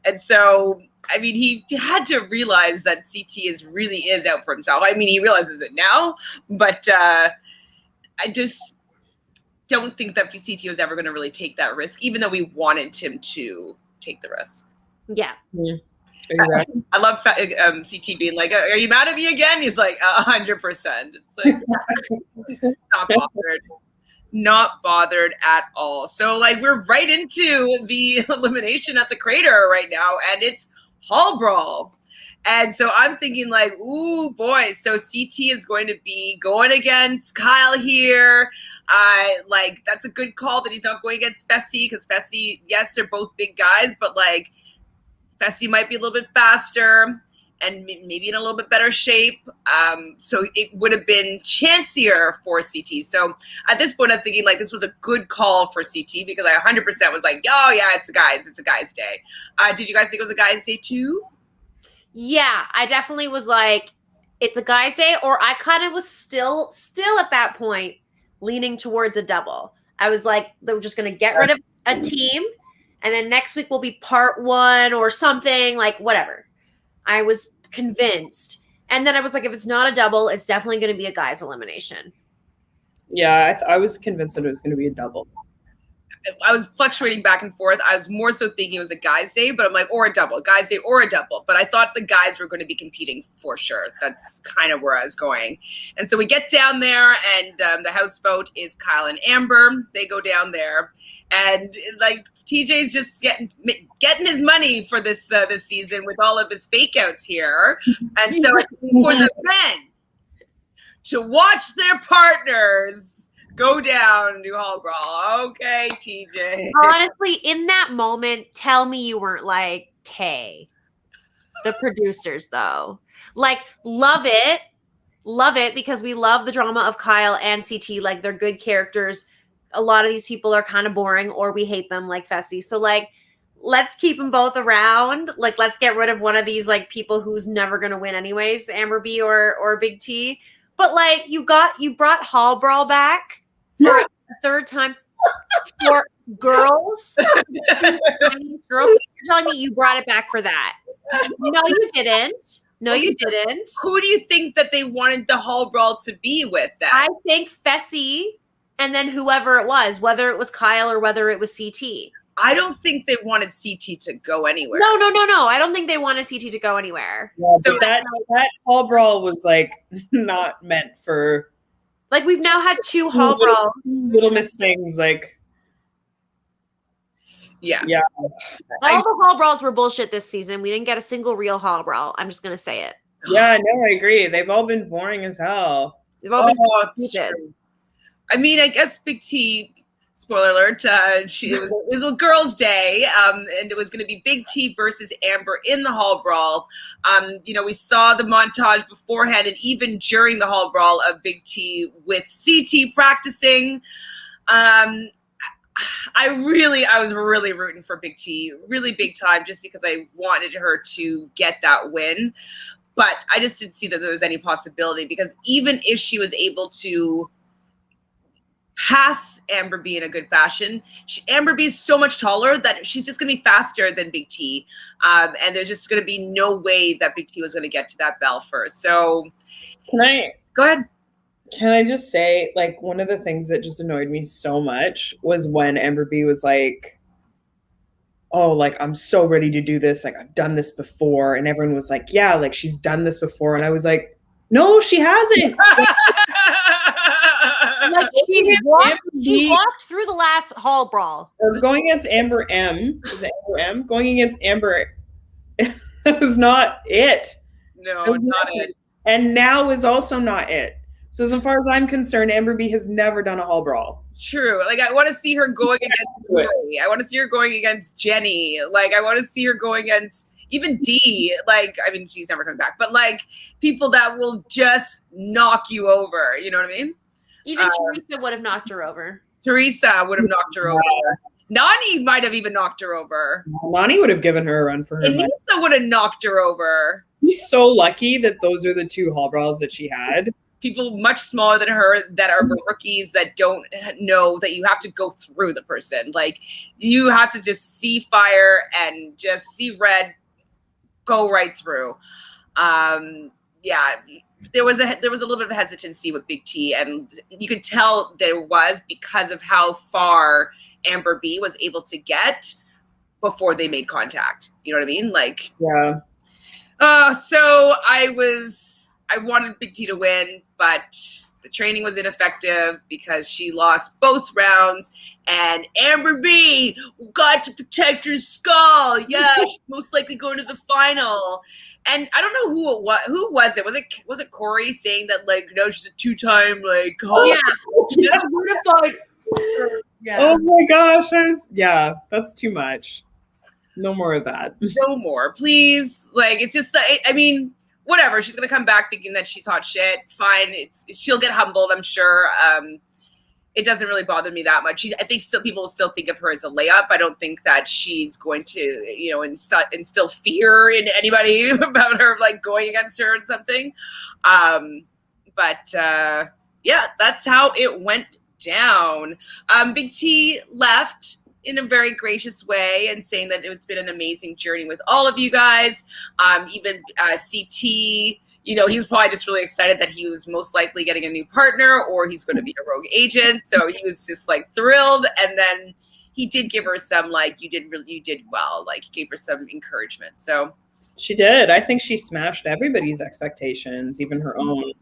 And so, I mean, he had to realize that CT really is out for himself. I mean, he realizes it now, but I just don't think that CT was ever going to really take that risk, even though we wanted him to take the risk. Yeah. Exactly. I love CT being like, "Are you mad at me again?" He's like, 100%. It's like not bothered at all. So like we're right into the elimination at the crater right now, and it's Hall Brawl. And so I'm thinking like, ooh boy, so CT is going to be going against Kyle here. Like that's a good call that he's not going against Fessy, because Fessy, yes, they're both big guys, but like Fessy might be a little bit faster and maybe in a little bit better shape. So it would have been chancier for CT. So at this point, I was thinking like this was a good call for CT, because I 100% was like, oh yeah, it's a guy's day. Did you guys think it was a guy's day too? Yeah, I definitely was like, it's a guy's day, or I kind of was still at that point leaning towards a double. I was like, they were just going to get rid of a team, and then next week will be part one or something, like whatever. I was convinced. And then I was like, if it's not a double, it's definitely going to be a guy's elimination. Yeah, I was convinced that it was going to be a double. I was fluctuating back and forth. I was more so thinking it was a guy's day, but I'm like, or a double, guy's day or a double. But I thought the guys were going to be competing for sure. That's kind of where I was going. And so we get down there, and the house vote is Kyle and Amber. They go down there, and like TJ's just getting his money for this season with all of his fake outs here. And so it's for the men to watch their partners go down and do Hall Brawl. Okay, TJ. Honestly, in that moment, tell me you weren't like, hey, the producers though. Like, love it because we love the drama of Kyle and CT. Like, they're good characters. A lot of these people are kind of boring, or we hate them like Fessy. So like, let's keep them both around. Like, let's get rid of one of these like people who's never going to win anyways, Amber B or Big T. But like, you brought Hall Brawl back for a third time for girls. Girls, you're telling me you brought it back for that? No, you didn't. No, you didn't. Who do you think that they wanted the Hall Brawl to be with then? I think Fessy, and then whoever it was, whether it was Kyle or whether it was CT. I don't think they wanted CT to go anywhere. No. I don't think they wanted CT to go anywhere. Yeah, so that Hall Brawl was like not meant for. Like, we've now had two Hall Brawls. Little miss things, like. Yeah. All the Hall Brawls were bullshit this season. We didn't get a single real Hall Brawl. I'm just going to say it. Yeah, no, I agree. They've all been boring as hell. They've all been stupid. I mean, I guess Big T, spoiler alert, it was a girls' day, and it was going to be Big T versus Amber in the Hall Brawl. We saw the montage beforehand and even during the Hall Brawl of Big T with CT practicing. I was really rooting for Big T, really big time, just because I wanted her to get that win. But I just didn't see that there was any possibility, because even if she was able to pass Amber B in a good fashion, Amber B is so much taller that she's just going to be faster than Big T. And there's just going to be no way that Big T was going to get to that bell first. So go ahead. Can I just say, like, one of the things that just annoyed me so much was when Amber B was like, oh, like, I'm so ready to do this. Like, I've done this before. And everyone was like, yeah, like, she's done this before. And I was like, no, she hasn't. Like, she walked through the last Hall Brawl. Going against Amber M. Is it Amber M? Going against Amber. That was not it. No, it's not it. And now is also not it. So as far as I'm concerned, Amber B has never done a Hall Brawl. True. Like, I want to see her going against Tori. I want to see her going against Jenny. Like, I want to see her going against even D. Like, I mean, she's never coming back. But, like, people that will just knock you over. You know what I mean? Even Teresa would have knocked her over. Teresa would have knocked her over. Nani might have even knocked her over. Nani would have given her a run for her money. Anissa would have knocked her over. She's so lucky that those are the 2 hall brawls that she had. People much smaller than her that are rookies that don't know that you have to go through the person. Like, you have to just see fire and just see red, go right through. Yeah, there was a little bit of hesitancy with Big T, and you could tell there was because of how far Amber B was able to get before they made contact. You know what I mean? Like, yeah. So I wanted Big T to win, but the training was ineffective because she lost both rounds. And Amber B got to protect her skull. Yeah, she's most likely going to the final. And I don't know who it was. Who was it? Was it Corey saying that, like, no, she's a 2-time, like, yeah, she's certified. Yeah. Oh my gosh, that's too much. No more of that. No more, please. Like, it's just, I mean, whatever. She's gonna come back thinking that she's hot shit. Fine. She'll get humbled, I'm sure. It doesn't really bother me that much. I think still people will still think of her as a layup. I don't think that she's going to, you know, instill fear in anybody about her, like, going against her and something. Yeah, that's how it went down. Big T left in a very gracious way and saying that it's been an amazing journey with all of you guys. Even CT, you know, he was probably just really excited that he was most likely getting a new partner or he's going to be a rogue agent. So he was just, like, thrilled. And then he did give her some, like, you did well. Like, he gave her some encouragement. So she did. I think she smashed everybody's expectations, even her own.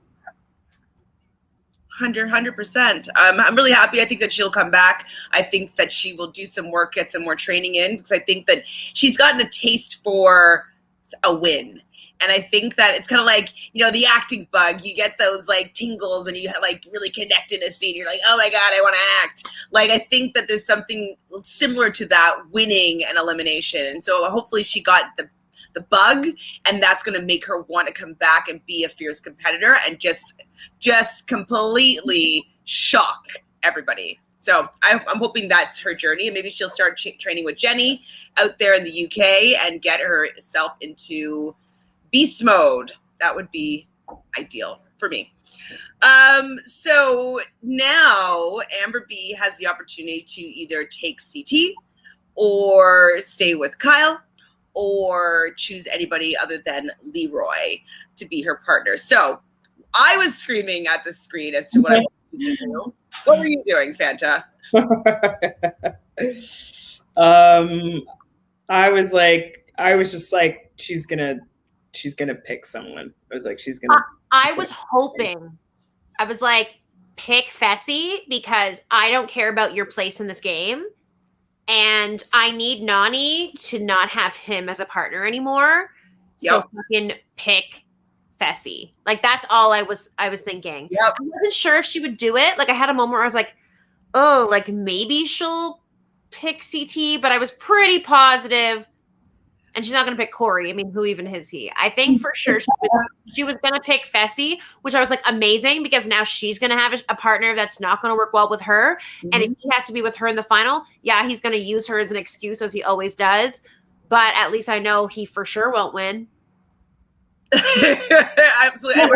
100%. I'm really happy. I think that she'll come back. I think that she will do some work, get some more training in, because I think that she's gotten a taste for a win. And I think that it's kind of like, you know, the acting bug. You get those, like, tingles when you, like, really connect in a scene. You're like, oh my God, I want to act. Like, I think that there's something similar to that, winning an elimination. And so hopefully she got the bug, and that's going to make her want to come back and be a fierce competitor and just completely shock everybody. So I'm hoping that's her journey, and maybe she'll start training with Jenny out there in the UK and get herself into beast mode. That would be ideal for me. So now Amber B has the opportunity to either take CT or stay with Kyle, or choose anybody other than Leroy to be her partner. So I was screaming at the screen as to what I wanted to do. What were you doing, Fanta? I was just like, she's gonna pick someone. I was like, she's gonna. I was hoping. I was like, pick Fessy because I don't care about your place in this game. And I need Nani to not have him as a partner anymore. Yep. So fucking pick Fessy. Like, that's all I was thinking. Yep. I wasn't sure if she would do it. Like, I had a moment where I was like, oh, like, maybe she'll pick CT, but I was pretty positive. And she's not going to pick Corey. I mean, who even is he? I think for sure she was going to pick Fessy, which I was like, amazing, because now she's going to have a partner that's not going to work well with her. Mm-hmm. And if he has to be with her in the final, yeah, he's going to use her as an excuse, as he always does. But at least I know he for sure won't win. Absolutely.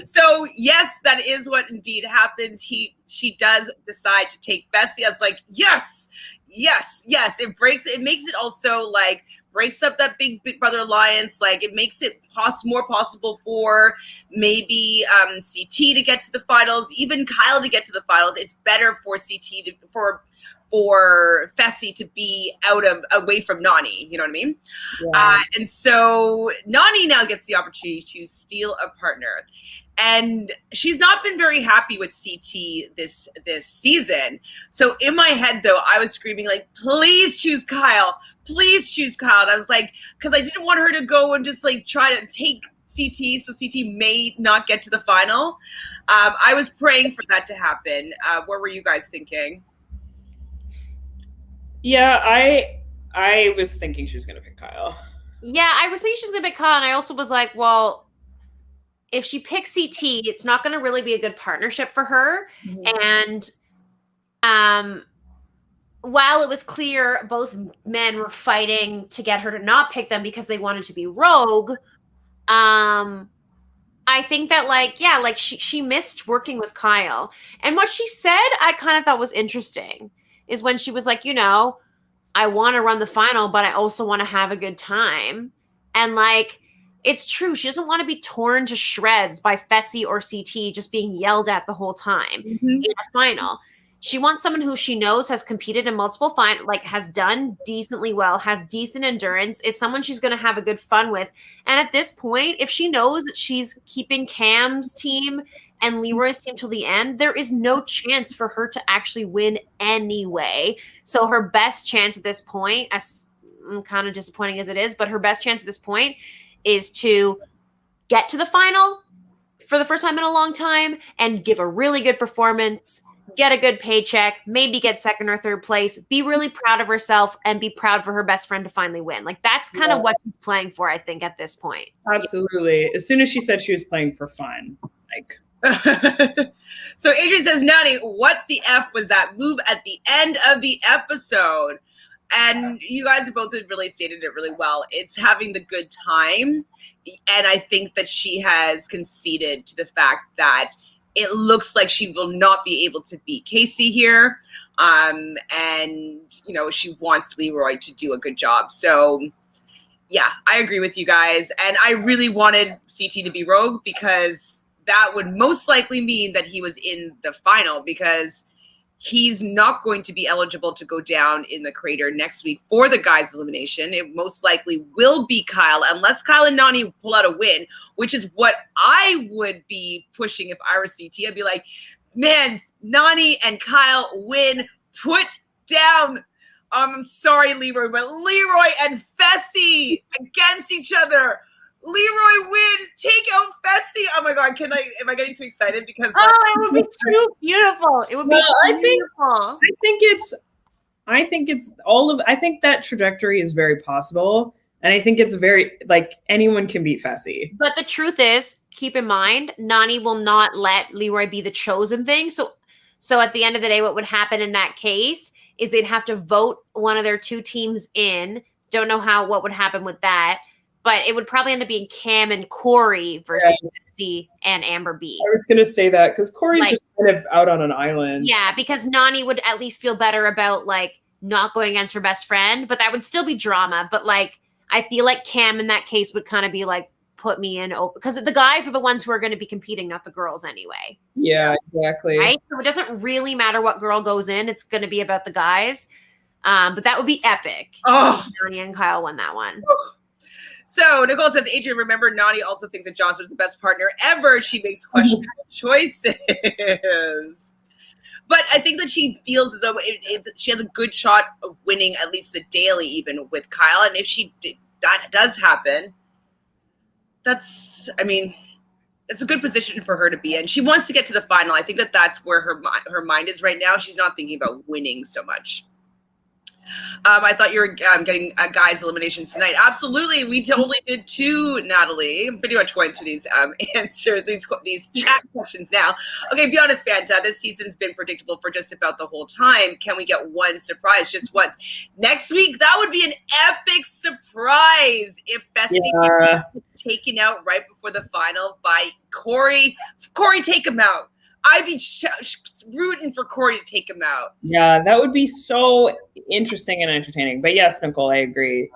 So yes, that is what indeed happens. She does decide to take Fessy. I was like, yes. It makes it also, like, breaks up that big brother alliance. Like, it makes it more possible for maybe CT to get to the finals, even Kyle to get to the finals. It's better for CT for Fessy to be away from Nani. You know what I mean? Yeah. And so Nani now gets the opportunity to steal a partner. And she's not been very happy with CT this season. So in my head, though, I was screaming, like, please choose Kyle. Please choose Kyle. And I was like, because I didn't want her to go and just, like, try to take CT, so CT may not get to the final. I was praying for that to happen. What were you guys thinking? Yeah, I was thinking she was going to pick Kyle. Yeah, I was thinking she was going to pick Kyle, and I also was like, well, if she picks CT, it's not going to really be a good partnership for her. Mm-hmm. And While it was clear both men were fighting to get her to not pick them because they wanted to be rogue, I think that she missed working with Kyle. And what she said I kind of thought was interesting is when she was like, I want to run the final, but I also want to have a good time. And like, it's true. She doesn't want to be torn to shreds by Fessy or CT just being yelled at the whole time in a final. She wants someone who she knows has competed in multiple has done decently well, has decent endurance, is someone she's going to have a good fun with. And at this point, if she knows that she's keeping Cam's team and Leroy's team till the end, there is no chance for her to actually win anyway. So her best chance at this point, as kind of disappointing as it is, but her best chance at this point is to get to the final for the first time in a long time and give a really good performance, get a good paycheck, maybe get second or third place, be really proud of herself, and be proud for her best friend to finally win. Like, that's kind of what she's playing for, I think, at this point. Absolutely. As soon as she said she was playing for fun, like. So Adrian says, Nani, what the F was that move at the end of the episode? And you guys both had really stated it really well. It's having the good time. And I think that she has conceded to the fact that it looks like she will not be able to beat Casey here. And, she wants Leroy to do a good job. So, yeah, I agree with you guys. And I really wanted CT to be rogue because that would most likely mean that he was in the final because he's not going to be eligible to go down in the crater next week for the guys' elimination. It most likely will be Kyle, unless Kyle and Nani pull out a win, which is what I would be pushing if I were CT. I'd be like, man, Nani and Kyle win, put down. I'm sorry, Leroy, but Leroy and Fessy against each other. Leroy win, take out Fessy. Oh my God, am I getting too excited? Because it would be too beautiful. It would be beautiful. I think that trajectory is very possible. And I think it's very, anyone can beat Fessy. But the truth is, keep in mind, Nani will not let Leroy be the chosen thing. So at the end of the day, what would happen in that case is they'd have to vote one of their two teams in. Don't know what would happen with that. But it would probably end up being Cam and Corey versus Fessy and Amber B. I was going to say that because Corey's just kind of out on an island. Yeah, because Nani would at least feel better about not going against her best friend, but that would still be drama. But I feel like Cam in that case would kind of be put me in, because the guys are the ones who are going to be competing, not the girls anyway. Yeah, exactly. Right? So it doesn't really matter what girl goes in. It's going to be about the guys. But that would be epic. Oh, Nani and Kyle won that one. So Nicole says, Adrian, remember, Nani also thinks that Joss was the best partner ever. She makes questionable choices. But I think that she feels as though she has a good shot of winning at least the daily, even with Kyle. And if that does happen, it's a good position for her to be in. She wants to get to the final. I think that that's where her mind is right now. She's not thinking about winning so much. I thought you were getting guys' eliminations tonight. Absolutely, we totally did too, Natalie. I'm pretty much going through these these chat questions now. Okay, be honest, Fanta. This season's been predictable for just about the whole time. Can we get one surprise just once? Next week, that would be an epic surprise if Fessy was taken out right before the final by Corey. Corey, take him out. I'd be rooting for Corey to take him out. Yeah, that would be so interesting and entertaining. But yes, Nicole, I agree.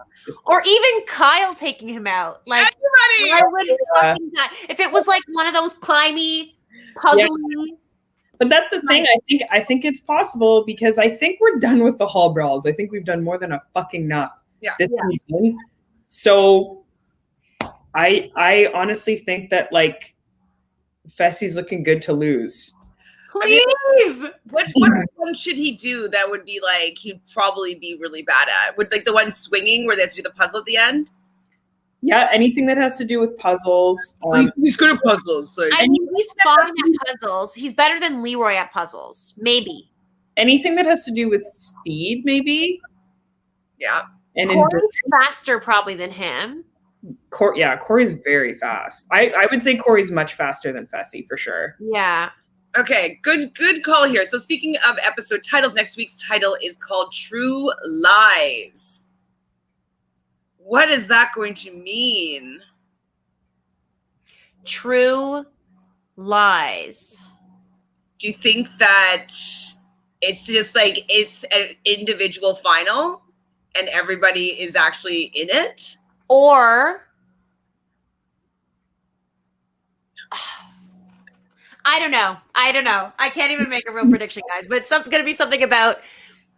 Or even Kyle taking him out. Everybody! I would fucking die. If it was one of those climby, puzzly. Yeah. But that's the thing. I think it's possible because I think we're done with the hall brawls. I think we've done more than a fucking enough this season. So I honestly think that Fessy's looking good to lose. Please. What one should he do that would be he'd probably be really bad at? Would the one swinging where they have to do the puzzle at the end? Yeah, anything that has to do with puzzles. He's good at puzzles. He's fine at puzzles. He's better than Leroy at puzzles. Maybe. Anything that has to do with speed, maybe. Yeah. And Corey's faster probably than him. Corey's very fast. I would say Corey's much faster than Fessy for sure. Yeah. Okay, good call here. So speaking of episode titles, next week's title is called True Lies. What is that going to mean? True Lies. Do you think that it's just like it's an individual final and everybody is actually in it? Or I don't know. I can't even make a real prediction, guys. But it's going to be something about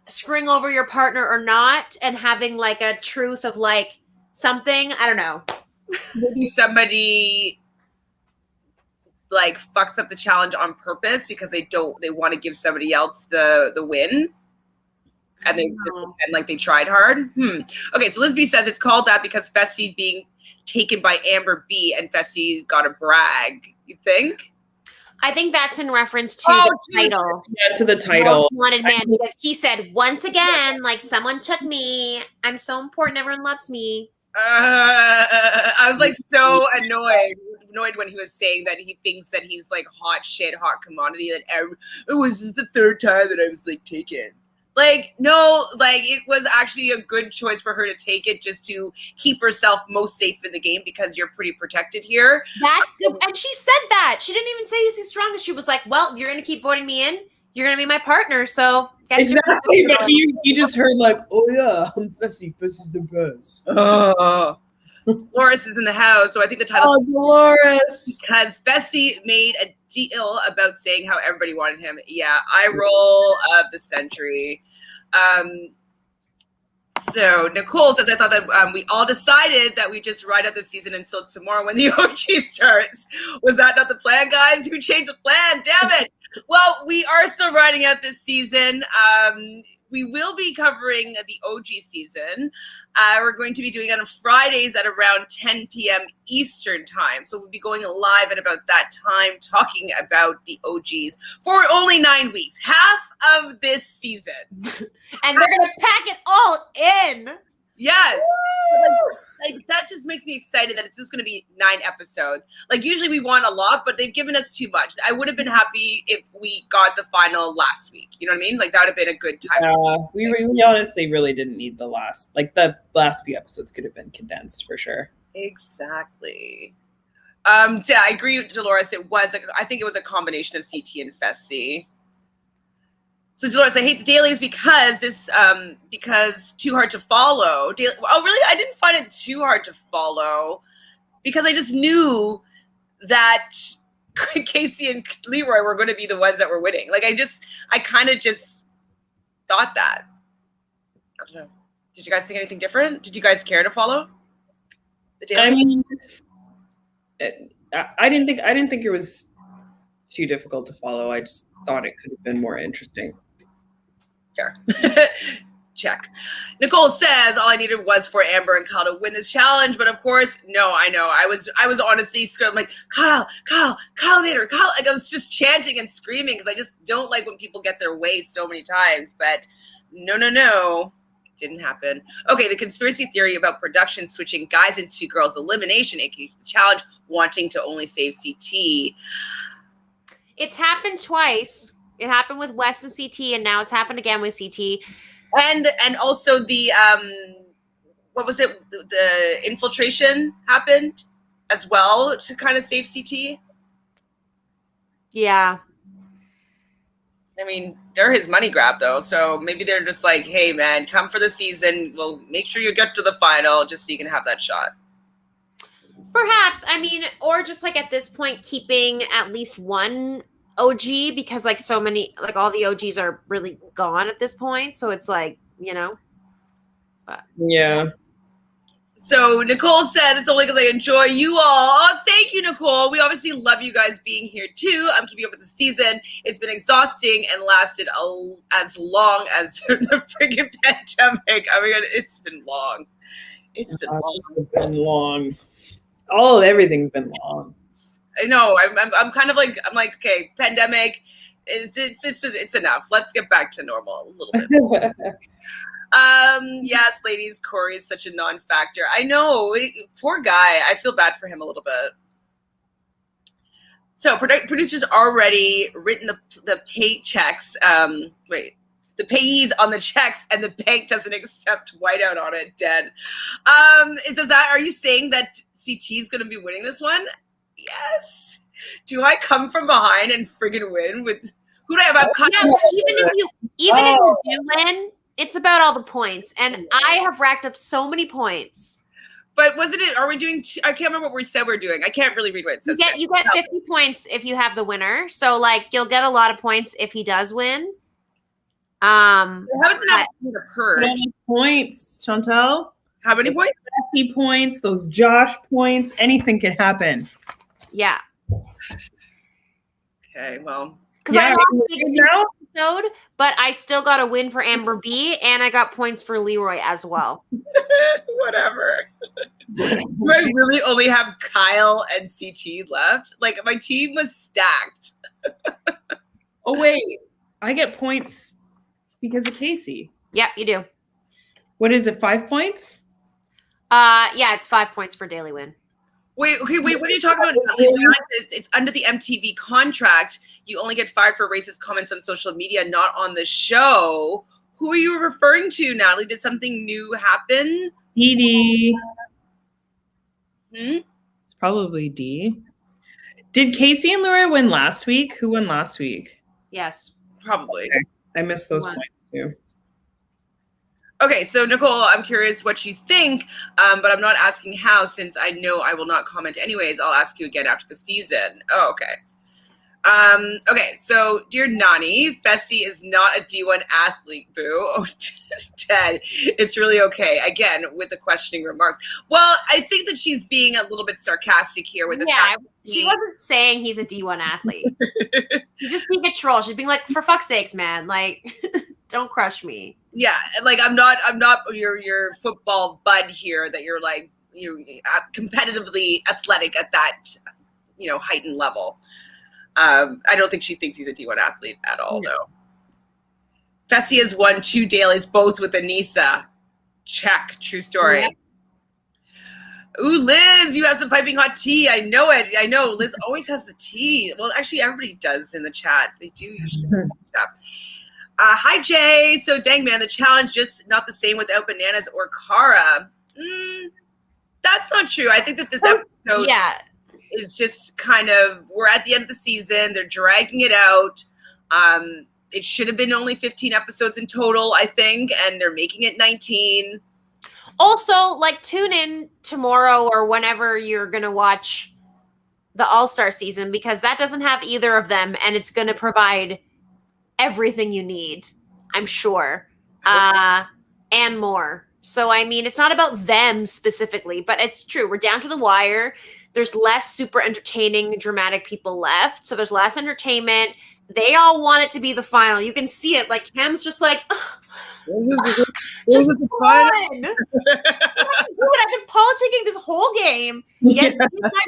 screwing over your partner or not, and having like a truth of like something. I don't know. Maybe somebody like fucks up the challenge on purpose because they want to give somebody else the win. And they just pretend like they tried hard. Okay, so Liz B says it's called that because Fessy being taken by Amber B and Fessy got a brag. You think? I think that's in reference to the title. Yeah, to the title. Most Wanted Man, because he said, once again, like, someone took me. I'm so important. Everyone loves me. I was like so annoyed when he was saying that he thinks that he's like hot shit, hot commodity. That it was the third time that I was like taken. Like, no, like it was actually a good choice for her to take it just to keep herself most safe in the game because you're pretty protected here. And she said that. She didn't even say he's the strongest. She was like, well, if you're going to keep voting me in, you're going to be my partner. So exactly, but you just heard like, oh yeah, I'm Fessy. Fessy's the best. Dolores is in the house, so I think the title. Oh, Dolores! Because Fessy made a deal about saying how everybody wanted him. Yeah, eye roll of the century. So Nicole says, I thought that we all decided that we just ride out the season until tomorrow when the OG starts. Was that not the plan, guys? Who changed the plan? Damn it. Well, we are still riding out this season. We will be covering the OG season. We're going to be doing it on Fridays at around 10 p.m. Eastern time. So we'll be going live at about that time talking about the OGs for only 9 weeks, half of this season. And they're going to pack it all in. Yes. Like that just makes me excited that it's just going to be 9 episodes. Like usually we want a lot, but they've given us too much. I would have been happy if we got the final last week. You know what I mean? Like that would have been a good time. We honestly really didn't need the last few episodes could have been condensed for sure. Exactly. Yeah, I agree with Dolores. I think it was a combination of CT and Fessy. So Dolores, I hate the dailies because too hard to follow. Oh, really? I didn't find it too hard to follow because I just knew that Casey and Leroy were going to be the ones that were winning. Like I kind of just thought that. I don't know. Did you guys think anything different? Did you guys care to follow the daily? I mean, I didn't think it was too difficult to follow. I just thought it could have been more interesting. Sure. Check. Nicole says all I needed was for Amber and Kyle to win this challenge, but of course, no, I know. I was honestly screaming like Kyle, Nader, Kyle. Like I was just chanting and screaming because I just don't like when people get their way so many times. But no. Didn't happen. Okay, the conspiracy theory about production switching guys into girls elimination, aka the challenge, wanting to only save CT. It's happened twice. It happened with Wes and CT, and now it's happened again with CT. And also the what was it? The infiltration happened as well to kind of save CT. Yeah. I mean, they're his money grab though, so maybe they're just like, hey man, come for the season. We'll make sure you get to the final just so you can have that shot. Perhaps. I mean, or just like at this point, keeping at least one OG because like so many, like all the OGs are really gone at this point. So it's like, but yeah. So Nicole said it's only because I enjoy you all. Thank you, Nicole. We obviously love you guys being here too. I'm keeping up with the season. It's been exhausting and lasted as long as the freaking pandemic. I mean, it's been long. It's been long. It's been long. Everything's been long. I know. I'm kind of like okay, pandemic. It's enough. Let's get back to normal a little bit. Yes, ladies, Corey is such a non-factor. I know. Poor guy. I feel bad for him a little bit. So producers already written the paychecks. The payees on the checks, and the bank doesn't accept whiteout on it. Dead. Are you saying that CT is going to be winning this one? Yes. Do I come from behind and friggin' win with who do I have? Yeah, even if you do win, it's about all the points, and I have racked up so many points. But wasn't it? Are we doing? I can't remember what we said we're doing. I can't really read what it says. You get 50 points if you have the winner. So like you'll get a lot of points if he does win. How does it have to purge? How many points, Chantele? How many points? 50 points. Those Josh points. Anything can happen. Yeah. Okay. Well. Because I lost Big this episode, but I still got a win for Amber B, and I got points for Leroy as well. Whatever. Do I really only have Kyle and CT left? Like, my team was stacked. Oh, wait. I get points because of Casey. Yeah, you do. What is it, 5 points? Yeah, it's 5 points for daily win. Wait, what are you talking about? It's under the MTV contract. You only get fired for racist comments on social media, not on the show. Who are you referring to, Natalie? Did something new happen? D. Hmm? It's probably D. Did Casey and Laura win last week? Who won last week? Yes. Probably. Okay. I missed those points too. Okay, so Nicole, I'm curious what you think, but I'm not asking how since I know I will not comment anyways. I'll ask you again after the season. Oh, okay. Okay, so dear Nani, Fessy is not a D1 athlete, boo. Oh, Ted, it's really okay. Again, with the questioning remarks. Well, I think that she's being a little bit sarcastic here with the fact she wasn't saying he's a D1 athlete. She's just being a troll. She's being like, for fuck's sakes, man, like, don't crush me. Yeah, like I'm not your football bud here that you're like competitively athletic at that heightened level. I don't think she thinks he's a D1 athlete at all, though. Fessy has won 2 dailies, both with Anissa. Check, true story. Yeah. Ooh, Liz, you have some piping hot tea. I know it. I know. Liz always has the tea. Well, actually, everybody does in the chat. They do usually. Hi, Jay. So, dang, man, the challenge just not the same without Bananas or Cara. That's not true. I think that this episode is just kind of, we're at the end of the season. They're dragging it out. It should have been only 15 episodes in total, I think, and they're making it 19. Also, like, tune in tomorrow or whenever you're going to watch the All-Star season, because that doesn't have either of them, and it's going to provide everything you need, I'm sure, and more. So, I mean, it's not about them specifically, but it's true. We're down to the wire. There's less super entertaining, dramatic people left. So there's less entertainment. They all want it to be the final. You can see it. Like, Cam's just like, just fun. I've been politicking this whole game. Get my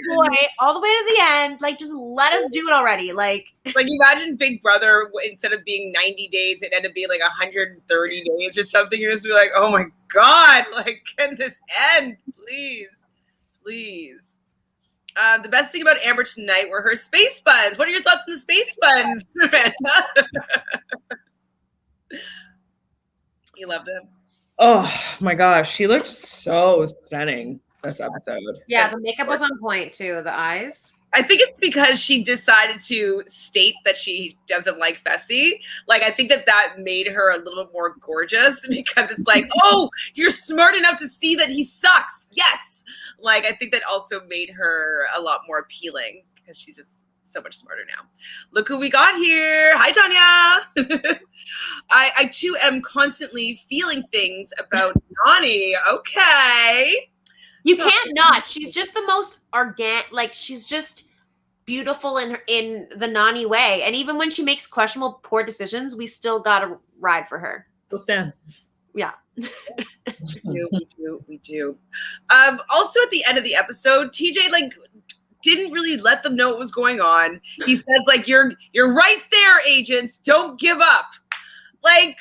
boy all the way to the end. Like, just let us do it already. Like imagine Big Brother, instead of being 90 days, it ended up being like 130 days or something. You're just be like, oh my God, like, can this end? Please. The best thing about Amber tonight were her space buns. What are your thoughts on the space buns, Amanda? You loved it? Oh my gosh, she looked so stunning this episode. Yeah, the makeup was on point too, the eyes. I think it's because she decided to state that she doesn't like Fessy. Like, I think that made her a little bit more gorgeous, because it's like, oh, you're smart enough to see that he sucks. Yes. Like, I think that also made her a lot more appealing, because she's just so much smarter now. Look who we got here. Hi, Tanya. I too am constantly feeling things about Nani. Okay. You can't not. She's just the most organic. Like, she's just beautiful in the Nani way. And even when she makes questionable, poor decisions, we still gotta ride for her. We'll stand. Yeah. We do. Also, at the end of the episode, TJ didn't really let them know what was going on. He says, like, you're right there, agents. Don't give up. Like,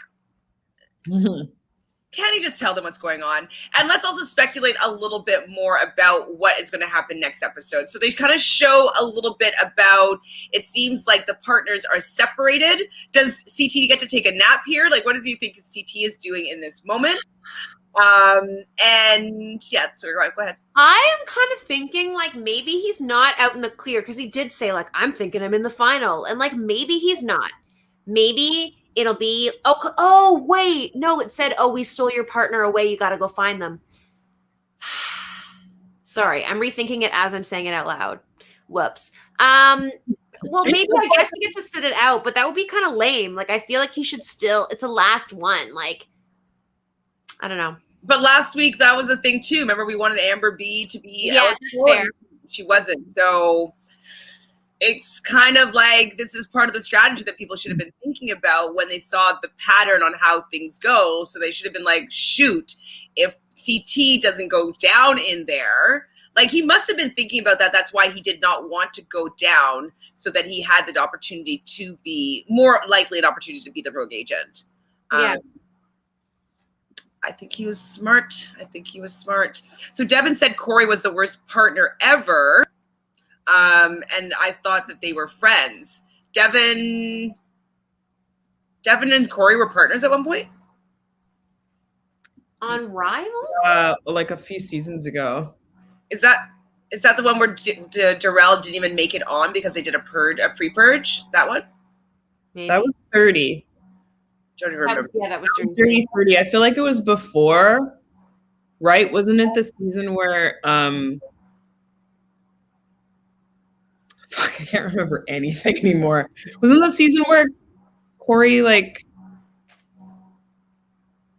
Can he just tell them what's going on? And let's also speculate a little bit more about what is going to happen next episode. So they kind of show a little bit about, it seems like the partners are separated. Does CT get to take a nap here? Like, what do you think CT is doing in this moment? And yeah, so go ahead. I am kind of thinking like maybe he's not out in the clear, because he did say like, I'm thinking I'm in the final, and like maybe he's not. Maybe it'll be, oh wait, no, it said, oh, we stole your partner away, you got to go find them. Sorry, I'm rethinking it as I'm saying it out loud. Whoops. Well, maybe I guess he gets to sit it out, but that would be kind of lame. Like, I feel like he should still, it's a last one. Like, I don't know. But last week, that was a thing too. Remember, we wanted Amber B to be eligible. That's fair. She wasn't. So it's kind of like this is part of the strategy that people should have been thinking about when they saw the pattern on how things go. So they should have been like, shoot, if CT doesn't go down in there, like he must have been thinking about that. That's why he did not want to go down, so that he had the opportunity to be more likely an opportunity to be the rogue agent. Yeah. I think he was smart. So Devin said Corey was the worst partner ever. And I thought that they were friends. Devin and Corey were partners at one point? On Rival? Like a few seasons ago. Is that the one where Darrell didn't even make it on because they did a pre-purge? That one? Maybe. That was 30. Don't even remember. That was 30. I feel like it was before, right? Wasn't it the season where fuck, I can't remember anything anymore. Wasn't the season where Corey like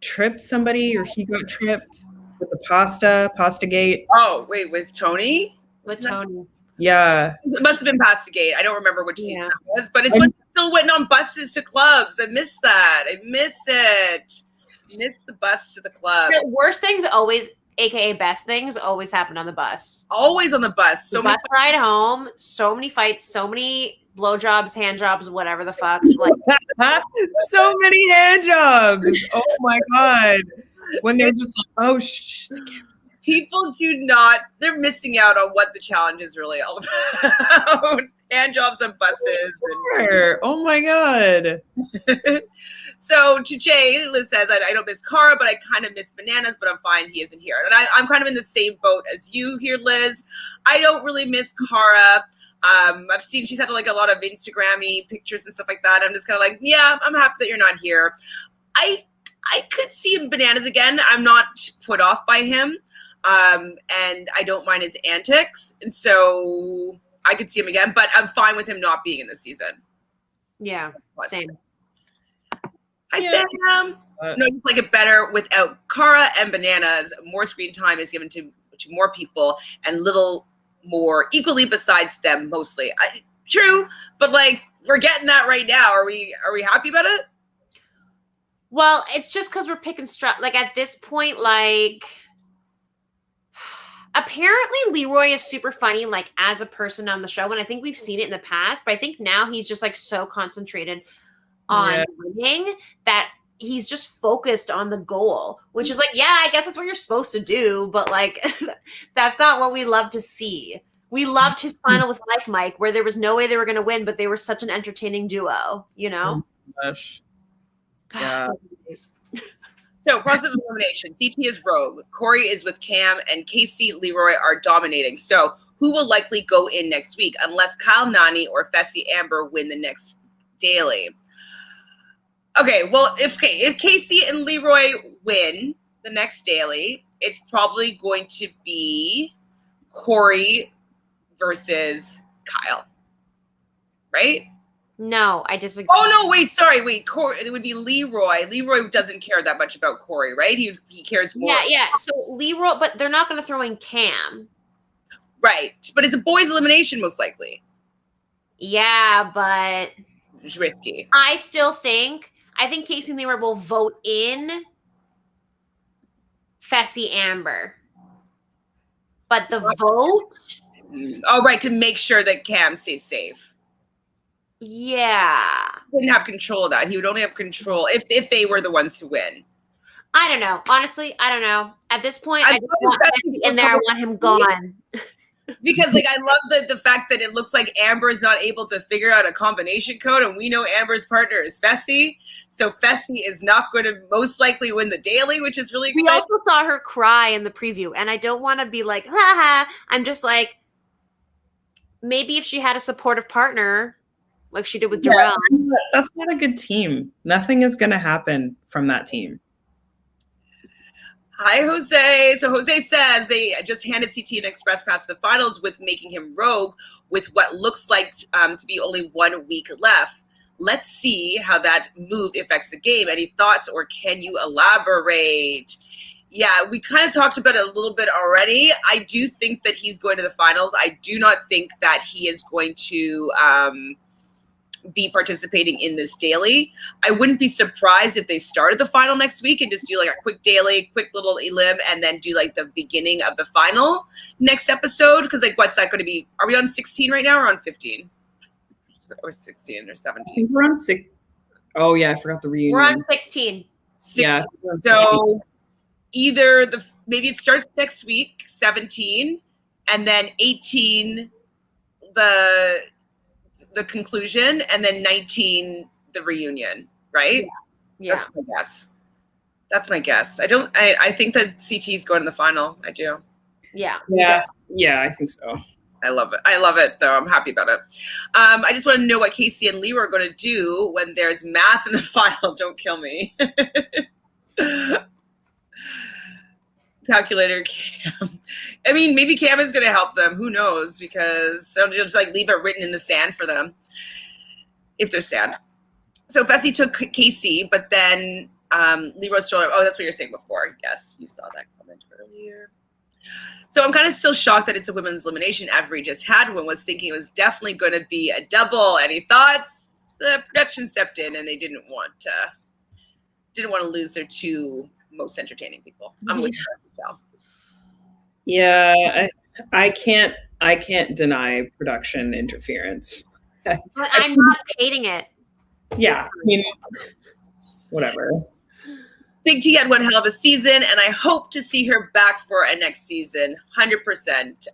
tripped somebody, or he got tripped with the pasta gate? Oh, wait, with Tony? With Tony. Yeah. It must have been Pastagate. I don't remember which season that was, but it's when they still went on buses to clubs. I miss that. I miss it. Miss the bus to the club. The worst things always, aka best things, always happen on the bus. Always on the bus. So many ride home, so many fights, so many blowjobs, hand jobs, whatever the fuck's like. So many hand jobs. Oh my god. When they're just like, oh shh, they can't. People they're missing out on what the challenge is really all about. Hand jobs on buses. Sure. Oh my God. So to Jay, Liz says, I don't miss Cara, but I kind of miss Bananas, but I'm fine. He isn't here. And I'm kind of in the same boat as you here, Liz. I don't really miss Cara. I've seen she's had like a lot of Instagram-y pictures and stuff like that. I'm just kind of like, yeah, I'm happy that you're not here. I could see him Bananas again. I'm not put off by him. And I don't mind his antics. And so I could see him again, but I'm fine with him not being in this season. Yeah, same. Hi, Sam. No, just like it better without Cara and Bananas. More screen time is given to more people and little more equally besides them mostly. True, but like we're getting that right now. Are we happy about it? Well, it's just because we're picking like at this point, like apparently Leroy is super funny, like as a person on the show, and I think we've seen it in the past, but I think now he's just like so concentrated on winning that he's just focused on the goal, which is like, yeah, I guess that's what you're supposed to do, but like that's not what we love to see. We loved his final with Mike, where there was no way they were going to win, but they were such an entertaining duo, you know? Oh my gosh. Yeah. So, process of elimination. CT is rogue. Corey is with Cam, and Casey, Leroy are dominating. So, who will likely go in next week unless Kyle, Nani, or Fessy Amber win the next daily? Okay, well, if Casey and Leroy win the next daily, it's probably going to be Corey versus Kyle, right? No, I disagree. Oh no! Wait. Corey. It would be Leroy. Leroy doesn't care that much about Corey, right? He cares more. Yeah. So Leroy, but they're not going to throw in Cam, right? But it's a boys' elimination, most likely. Yeah, but it's risky. I think Casey and Leroy will vote in Fessy Amber, but the vote. Oh, right, to make sure that Cam stays safe. Yeah. He wouldn't have control of that. He would only have control if they were the ones to win. I don't know. Honestly, I don't know. At this point, I just love want this Fessy in there. I want him gone. Because like I love the fact that it looks like Amber is not able to figure out a combination code, and we know Amber's partner is Fessy, so Fessy is not going to most likely win the daily, which is really exciting. We also saw her cry in the preview, and I don't want to be like, haha. I'm just like, maybe if she had a supportive partner, like she did with Darrell. That's not a good team. Nothing is going to happen from that team. Hi, Jose. So Jose says they just handed CT an express pass to the finals with making him rogue with what looks like to be only 1 week left. Let's see how that move affects the game. Any thoughts, or can you elaborate? Yeah, we kind of talked about it a little bit already. I do think that he's going to the finals. I do not think that he is going to be participating in this daily. I wouldn't be surprised if they started the final next week and just do like a quick daily, quick little elim, and then do like the beginning of the final next episode. Because like, what's that going to be? Are we on 16 right now or on 15? Or 16 or 17? We're on 6. Oh yeah, I forgot the reunion. We're on 16. 16. Yeah. So either maybe it starts next week, 17, and then 18 the conclusion, and then 19 the reunion, right? Yeah. That's my guess. That's my guess. I think that CT is going to the final. I do. Yeah. I think so. I love it though. I'm happy about it. I just want to know what Casey and Leroy are going to do when there's math in the final. Don't kill me. Calculator Cam. I mean, maybe Cam is going to help them. Who knows? Because they'll just like leave it written in the sand for them, if there's sand. So Fessy took Casey, but then Leroy's shoulder. Oh, that's what you were saying before. Yes, you saw that comment earlier. So I'm kind of still shocked that it's a women's elimination after we just had one. Was thinking it was definitely going to be a double. Any thoughts? The production stepped in and they didn't want to lose their two most entertaining people. I'm with you. Yeah, I can't deny production interference. But I'm not hating it. Yeah, I mean, whatever. Big T had one hell of a season, and I hope to see her back for a next season, 100%.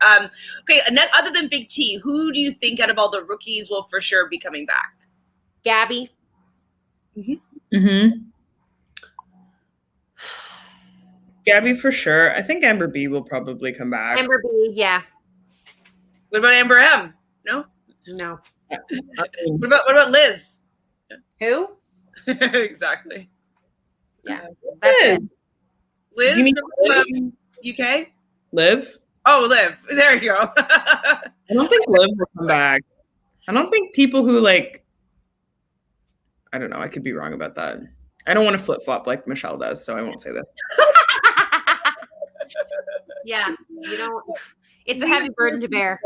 Okay, other than Big T, who do you think out of all the rookies will for sure be coming back? Gabby. Gabby for sure. I think Amber B will probably come back. Amber B, yeah. What about Amber M? No? No. What about Liz? Who? Exactly. Yeah. That's Liz you mean from UK? Liv? Oh, Liv. There you go. I don't think Liv will come back. I don't think people who like, I don't know, I could be wrong about that. I don't want to flip-flop like Michelle does, so I won't say that. Yeah, you don't. It's a heavy burden to bear.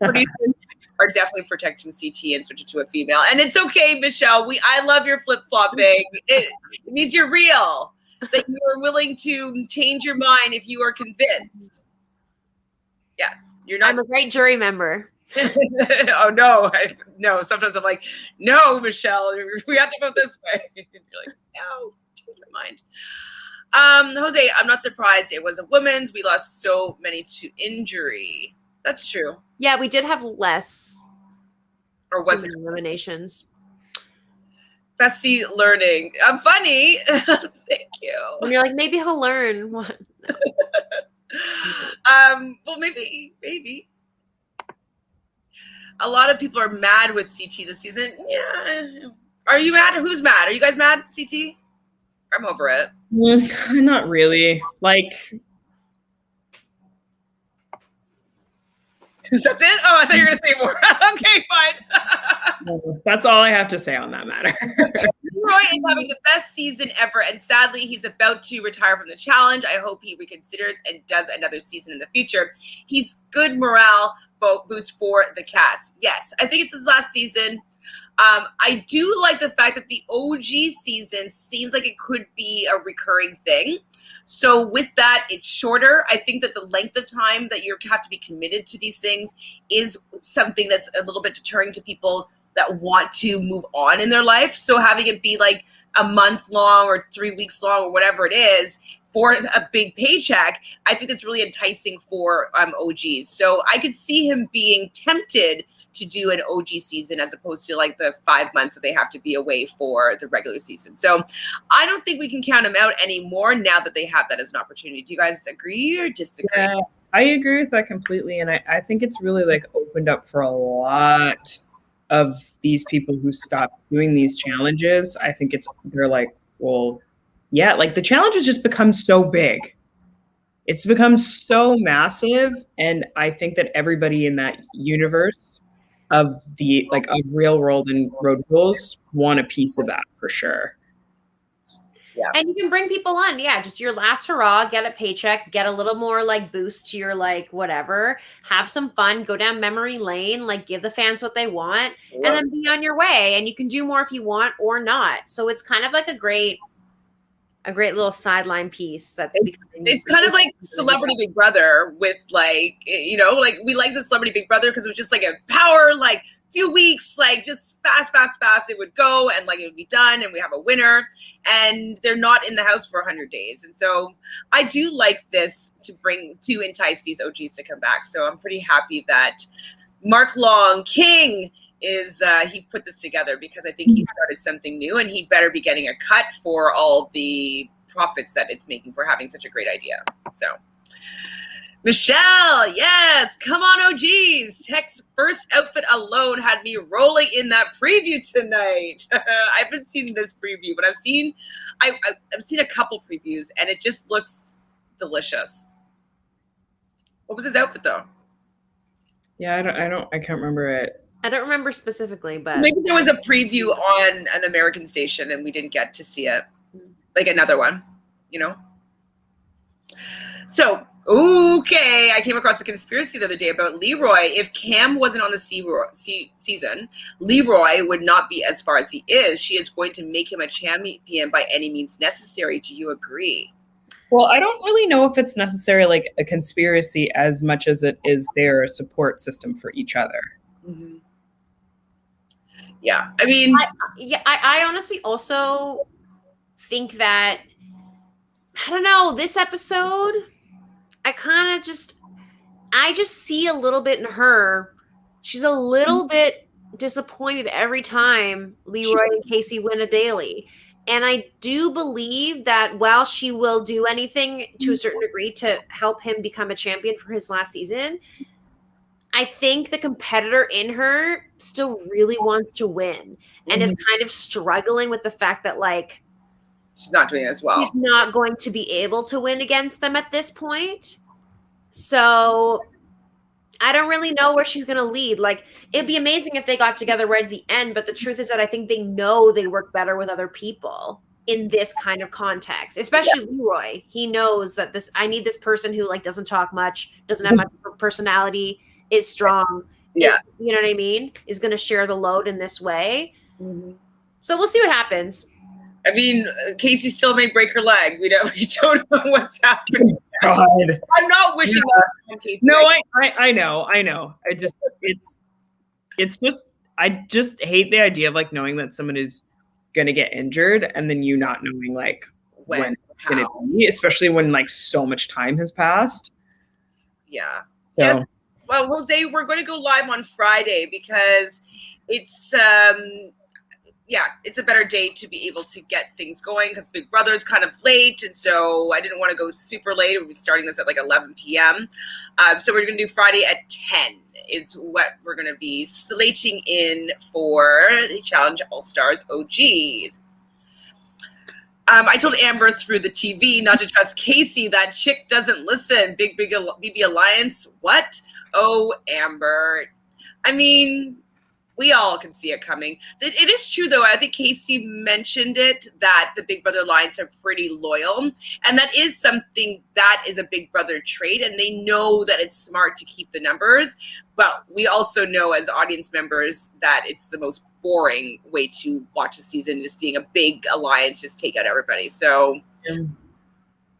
Producers are definitely protecting CT and switch it to a female, and it's okay, Michelle. I love your flip-flopping. It means you're real. That you are willing to change your mind if you are convinced. Yes, you're not. I'm a great jury member. Oh no, no. Sometimes I'm like, no, Michelle, we have to go this way. You're like, no, change my mind. Jose, I'm not surprised. It was a women's. We lost so many to injury. That's true. Yeah, we did have less. Or was it eliminations? Fessy learning. I'm funny. Thank you. And you're like, maybe he'll learn. What? Well, maybe. A lot of people are mad with CT this season. Yeah. Are you mad? Who's mad? Are you guys mad, CT? I'm over it. Not really. Like, that's it? Oh, I thought you were going to say more. Okay, fine. That's all I have to say on that matter. Leroy is having the best season ever, and sadly, he's about to retire from the challenge. I hope he reconsiders and does another season in the future. He's good morale boost for the cast. Yes, I think it's his last season. I do like the fact that the OG season seems like it could be a recurring thing. So with that, it's shorter. I think that the length of time that you have to be committed to these things is something that's a little bit deterring to people that want to move on in their life. So having it be like a month long or 3 weeks long or whatever it is for a big paycheck, I think that's really enticing for OGs. So I could see him being tempted to do an OG season as opposed to like the 5 months that they have to be away for the regular season. So I don't think we can count him out anymore now that they have that as an opportunity. Do you guys agree or disagree? Yeah, I agree with that completely. And I think it's really like opened up for a lot of these people who stopped doing these challenges. I think they're like, well, yeah, like the challenge has just become so big. It's become so massive. And I think that everybody in that universe of the like of real world and road rules want a piece of that for sure. Yeah. And you can bring people on. Yeah. Just your last hurrah, get a paycheck, get a little more like boost to your like whatever, have some fun, go down memory lane, like give the fans what they want, and then be on your way. And you can do more if you want or not. So it's kind of like a great little sideline piece that's it's kind of like Celebrity Big Brother with like, you know, like we like the Celebrity Big Brother because it was just like a power, like few weeks, like just fast it would go and like it would be done and we have a winner and they're not in the house for 100 days. And so I do like this to entice these OGs to come back. So I'm pretty happy that Mark Long King is he put this together because I think he started something new and he better be getting a cut for all the profits that it's making for having such a great idea. So Michelle, yes, come on OGs. Tech's first outfit alone had me rolling in that preview tonight. I haven't seen this preview, but I've seen a couple previews and it just looks delicious. What was his outfit though? Yeah, I can't remember it. I don't remember specifically, but maybe there was a preview on an American station and we didn't get to see it. Like another one, you know? So, okay, I came across a conspiracy the other day about Leroy. If Cam wasn't on the season, Leroy would not be as far as he is. She is going to make him a champion by any means necessary. Do you agree? Well, I don't really know if it's necessarily like a conspiracy as much as it is their support system for each other. Mm-hmm. Yeah, I mean, I honestly also think that, I don't know, this episode, I just see a little bit in her. She's a little bit disappointed every time Leroy and Casey win a daily. And I do believe that while she will do anything to a certain degree to help him become a champion for his last season, I think the competitor in her still really wants to win and is kind of struggling with the fact that like she's not doing as well. She's not going to be able to win against them at this point. So I don't really know where she's going to lead. Like, it'd be amazing if they got together right at the end, but the truth is that I think they know they work better with other people in this kind of context, especially Leroy. He knows that I need this person who like doesn't talk much, doesn't have much personality, is strong. Yeah. You know what I mean? Is going to share the load in this way. Mm-hmm. So we'll see what happens. I mean, Casey still may break her leg. We don't know what's happening. God. I'm not wishing that on Casey. No, I know. I just hate the idea of like knowing that someone is gonna get injured and then you not knowing like when it's gonna be, especially when like so much time has passed. Yeah. So. Yes. Well, Jose, we're going to go live on Friday because it's it's a better day to be able to get things going because Big Brother's kind of late, and so I didn't want to go super late. We'll be starting this at like 11 p.m. So we're going to do Friday at 10 is what we're going to be slating in for the Challenge All-Stars OGs. I told Amber through the TV not to trust Casey. That chick doesn't listen. Big BB Alliance. What? Oh, Amber. I mean, we all can see it coming. It is true, though. I think Casey mentioned it, that the Big Brother Alliance are pretty loyal. And that is something that is a Big Brother trait. And they know that it's smart to keep the numbers. But we also know as audience members that it's the most boring way to watch a season, is seeing a big alliance just take out everybody. So,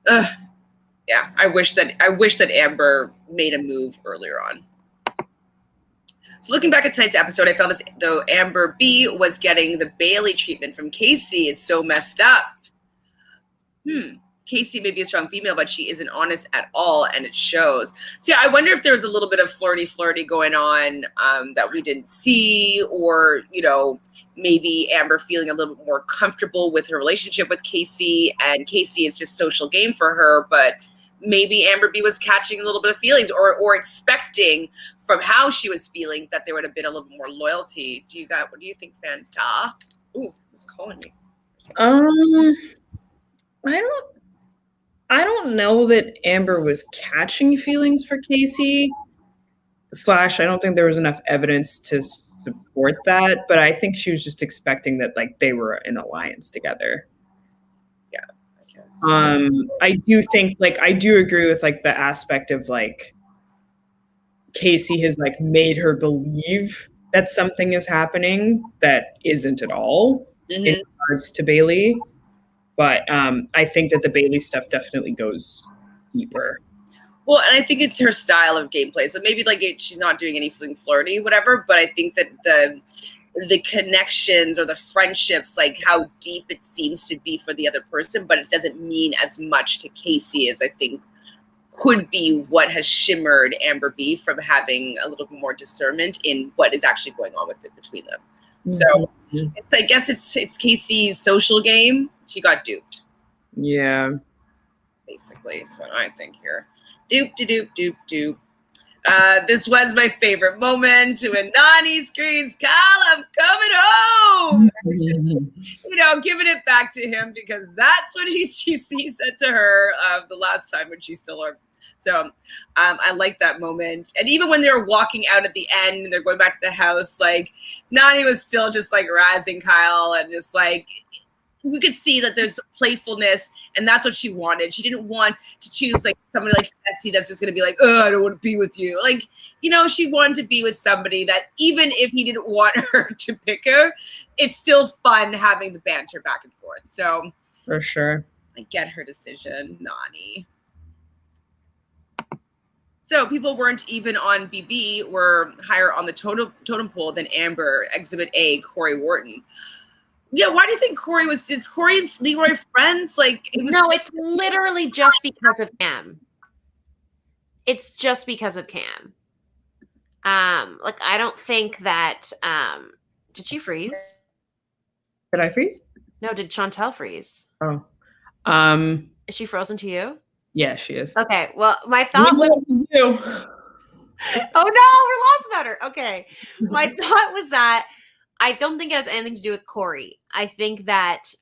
I wish that Amber made a move earlier on. So looking back at tonight's episode, I felt as though Amber B was getting the Bailey treatment from Casey. It's so messed up. Casey may be a strong female, but she isn't honest at all, and it shows. So yeah, I wonder if there was a little bit of flirty going on that we didn't see, or, you know, maybe Amber feeling a little bit more comfortable with her relationship with Casey, and Casey is just social game for her, but maybe Amber B was catching a little bit of feelings, or expecting from how she was feeling that there would have been a little bit more loyalty. What do you think, Fanta? Ooh, who's calling me? I don't know that Amber was catching feelings for Casey. / I don't think there was enough evidence to support that, but I think she was just expecting that like they were in alliance together. Yeah, I guess. I do think like I do agree with like the aspect of like Casey has like made her believe that something is happening that isn't at all in regards to Bailey. But I think that the Bailey stuff definitely goes deeper. Well, and I think it's her style of gameplay. So maybe like she's not doing anything flirty, whatever. But I think that the connections or the friendships, like how deep it seems to be for the other person, but it doesn't mean as much to Casey as I think could be what has shimmered Amber B from having a little bit more discernment in what is actually going on with it between them. So it's, I guess it's Casey's social game. She got duped. Yeah. Basically, that's what I think here. Dupe. This was my favorite moment when Nani screams, "Kyle, I'm coming home!" You know, giving it back to him because that's what he said to her the last time when she's still her. So I like that moment. And even when they were walking out at the end and they're going back to the house, like Nani was still just like razzing Kyle and just like, we could see that there's playfulness, and that's what she wanted. She didn't want to choose like somebody like Fessy that's just going to be like, oh, I don't want to be with you. Like, you know, she wanted to be with somebody that even if he didn't want her to pick her, it's still fun having the banter back and forth. So for sure, I get her decision, Nani. So people weren't even on BB, were higher on the totem pole than Amber, Exhibit A, Corey Wharton. Yeah, why do you think Corey was? Is Corey and Leroy friends? Like, no, it's literally just because of Cam. It's just because of Cam. Like I don't think that. Did she freeze? Did I freeze? No, did Chantele freeze? Oh, is she frozen to you? Yeah, she is. Okay, well, my thought was. You. Oh no, we lost better. Okay, my thought was that. I don't think it has anything to do with Corey. I think that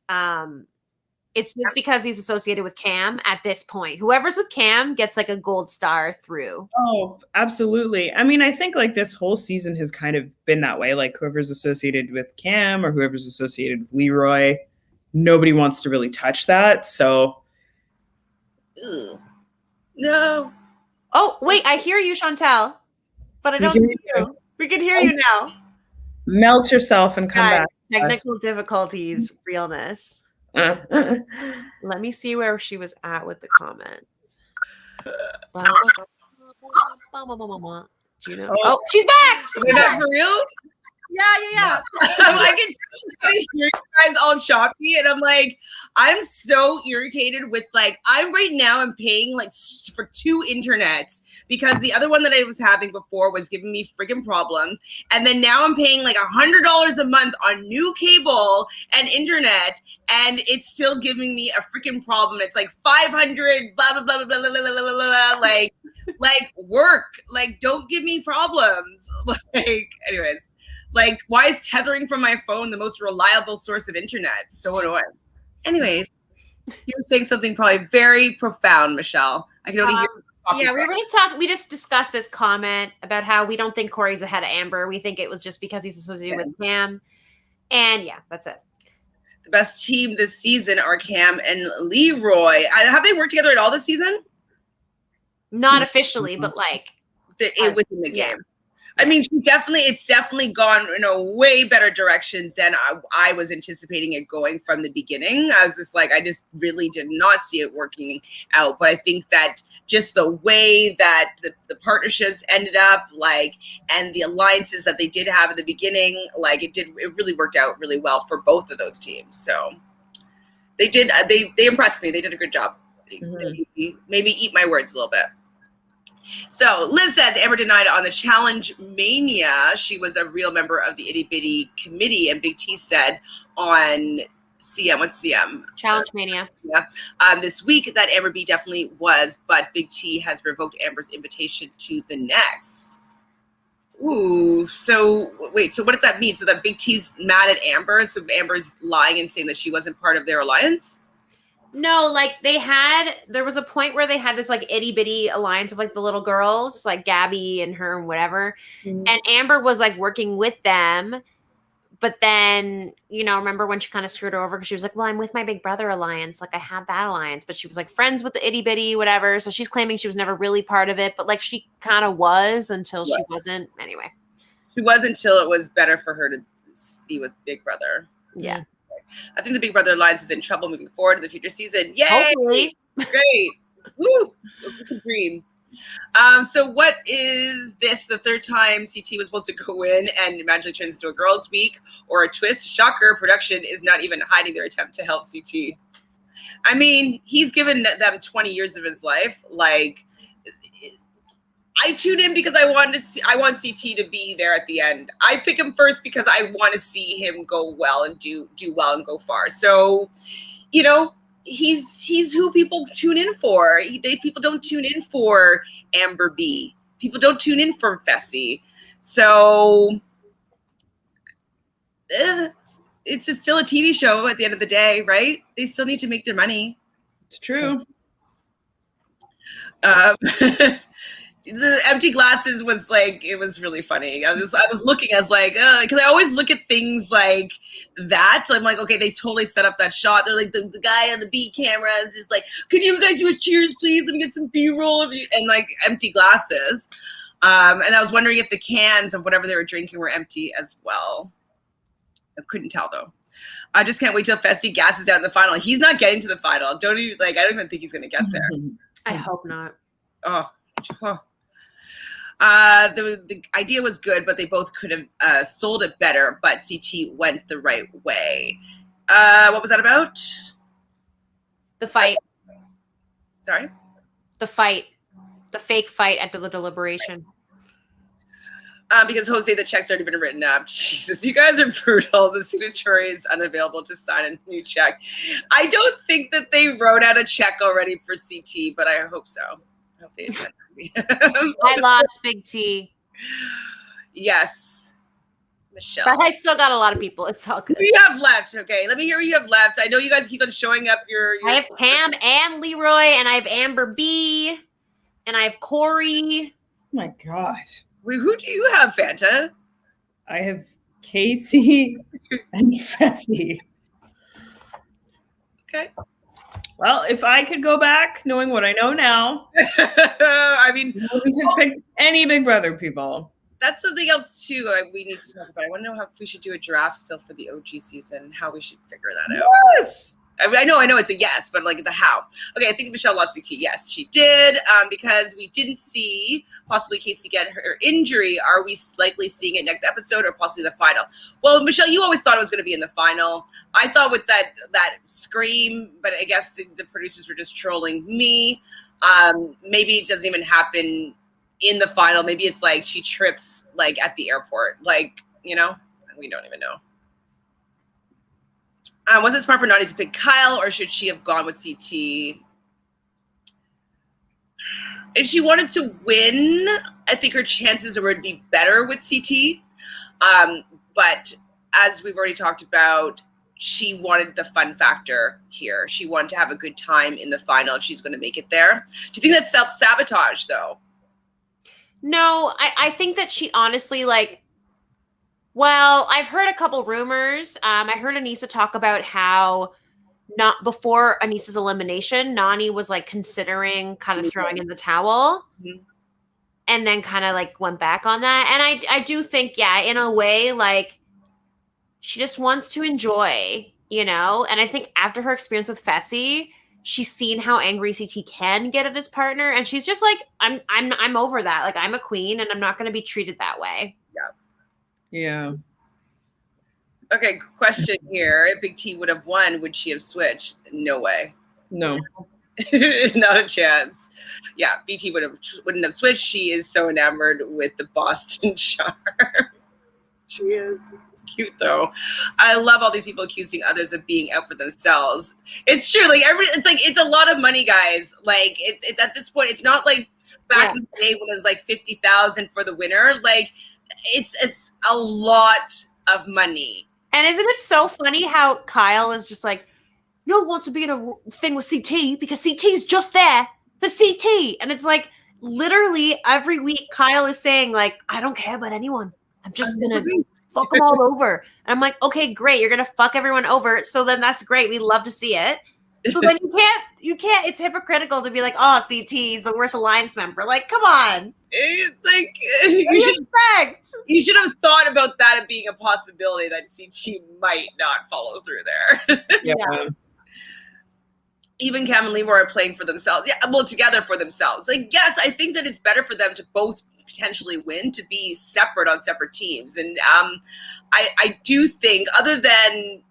it's just because he's associated with Cam at this point. Whoever's with Cam gets like a gold star through. Oh, absolutely. I mean, I think like this whole season has kind of been that way. Like whoever's associated with Cam or whoever's associated with Leroy, nobody wants to really touch that. So, no. Oh, wait, I hear you, Chantele, but I don't see you. We can hear you now. Melt yourself and come back. Technical difficulties, Realnesss. Let me see where she was at with the comments. Do you know? Oh, she's back! Is that for real? Yeah. I can hear you guys all choppy, and I'm like, I'm so irritated with like, right now I'm paying like for 2 internets because the other one that I was having before was giving me freaking problems, and then now I'm paying like $100 a month on new cable and internet, and it's still giving me a freaking problem. It's like 500 blah blah blah blah blah blah blah blah, like work, like don't give me problems. Like, anyways. Like, why is tethering from my phone the most reliable source of internet? So annoying. Anyways, you were saying something probably very profound, Michelle. I can only hear Yeah, we were just talking. We just discussed this comment about how we don't think Corey's ahead of Amber. We think it was just because he's associated with Cam. And yeah, that's it. The best team this season are Cam and Leroy. Have they worked together at all this season? Not officially, but like within the game. I mean, it's definitely gone in a way better direction than I was anticipating it going from the beginning. I was just like, I just really did not see it working out. But I think that just the way that the partnerships ended up, like, and the alliances that they did have at the beginning, like, it really worked out really well for both of those teams. So they impressed me. They did a good job. They made me eat my words a little bit. So Liz says Amber denied it on the Challenge Mania. She was a real member of the Itty Bitty Committee, and Big T said on CM, what's CM? Challenge Mania. Yeah. This week that Amber B definitely was, but Big T has revoked Amber's invitation to the next. Ooh, so wait, so what does that mean? So that Big T's mad at Amber? So Amber's lying and saying that she wasn't part of their alliance? No, like there was a point where they had this like itty bitty alliance of like the little girls, like Gabby and her and whatever. And Amber was like working with them. But then, remember when she kind of screwed her over because she was like, well, I'm with my Big Brother alliance. Like I have that alliance, but she was like friends with the itty bitty, whatever. So she's claiming she was never really part of it, but like she kind of was until she wasn't. Anyway. She was until it was better for her to be with Big Brother. Yeah. I think the Big Brother Alliance is in trouble moving forward in the future season. Yay! Hopefully. Great. Woo! Dream. So what is this? The third time CT was supposed to go in and magically turns into a girls' week or a twist? Shocker, production is not even hiding their attempt to help CT. I mean, he's given them 20 years of his life. Like, I tune in because I want CT to be there at the end. I pick him first because I want to see him go well and do well and go far. So, he's who people tune in for. People don't tune in for Amber B. People don't tune in for Fessy. So it's still a TV show at the end of the day, right? They still need to make their money. It's true. The empty glasses was like, it was really funny. I was looking, I was like, because I always look at things like that. So I'm like, okay, they totally set up that shot. They're like, the guy on the B cameras is like, can you guys do a cheers, please? Let me get some B-roll. And like empty glasses. And I was wondering if the cans of whatever they were drinking were empty as well. I couldn't tell though. I just can't wait till Fessy gasses out in the final. He's not getting to the final. I don't even think he's going to get there. I hope not. Oh. The idea was good, but they both could have sold it better, but CT went the right way. What was that about? The fight. Sorry? The fight. The fake fight at the Deliberation. Because Jose, the check's already been written up. Jesus, you guys are brutal. The signature is unavailable to sign a new check. I don't think that they wrote out a check already for CT, but I hope so. I hope they did. I lost Big T. Yes. Michelle. But I still got a lot of people. It's all good. Who do you have left? Okay, let me hear what you have left. I know you guys keep on showing up your I have Pam and Leroy, and I have Amber B, and I have Corey. Oh my God. Wait, who do you have, Fanta? I have Casey and Fessy. Okay. Well, if I could go back, knowing what I know now, I mean, we could pick any Big Brother people. That's something else too. We need to talk about. I want to know how we should do a draft still for the OG season. How we should figure that out. Yes. I know it's a yes, but like the how. Okay, I think Michelle lost Big T. Yes, she did. Because we didn't see possibly Casey get her injury. Are we likely seeing it next episode or possibly the final? Well, Michelle, you always thought it was going to be in the final. I thought with that scream, but I guess the producers were just trolling me. Maybe it doesn't even happen in the final. Maybe it's like she trips like at the airport. Like, we don't even know. Was it smart for Nani to pick Kyle, or should she have gone with CT? If she wanted to win, I think her chances would be better with CT. But as we've already talked about, she wanted the fun factor here. She wanted to have a good time in the final if she's going to make it there. Do you think that's self-sabotage, though? No, I think that she honestly, well, I've heard a couple rumors. I heard Aneesa talk about how not before Aneesa's elimination, Nani was considering kind of throwing in the towel. Mm-hmm. and then kind of like went back on that. And I do think, yeah, in a way, like she just wants to enjoy, you know? And I think after her experience with Fessy, she's seen how angry CT can get at his partner, and she's just like, I'm over that. Like, I'm a queen, and I'm not going to be treated that way. Yeah. Okay, question here. If Big T would have won, would she have switched? No way. No. Not a chance. Yeah, BT wouldn't have switched. She is so enamored with the Boston charm. She is. It's cute though. I love all these people accusing others of being out for themselves. It's true. Like it's a lot of money, guys. Like it's at this point, it's not like back in the day when it was like 50,000 for the winner. Like it's a lot of money. And isn't it so funny how Kyle is just like, no one wants to be in a thing with CT because CT's just there for CT. And it's like, literally every week Kyle is saying like, I don't care about anyone. I'm just going to fuck them all over. And I'm like, okay, great. You're going to fuck everyone over. So then that's great. We love to see it. So then you can't, it's hypocritical to be like, oh, CT's the worst alliance member. Like, come on. It's like, you should have thought about that as being a possibility that CT might not follow through there. Yeah. Even Cam and Leroy are playing for themselves. Yeah, well, together for themselves. Like, yes, I think that it's better for them to both potentially win, to be separate on separate teams. And I do think, other than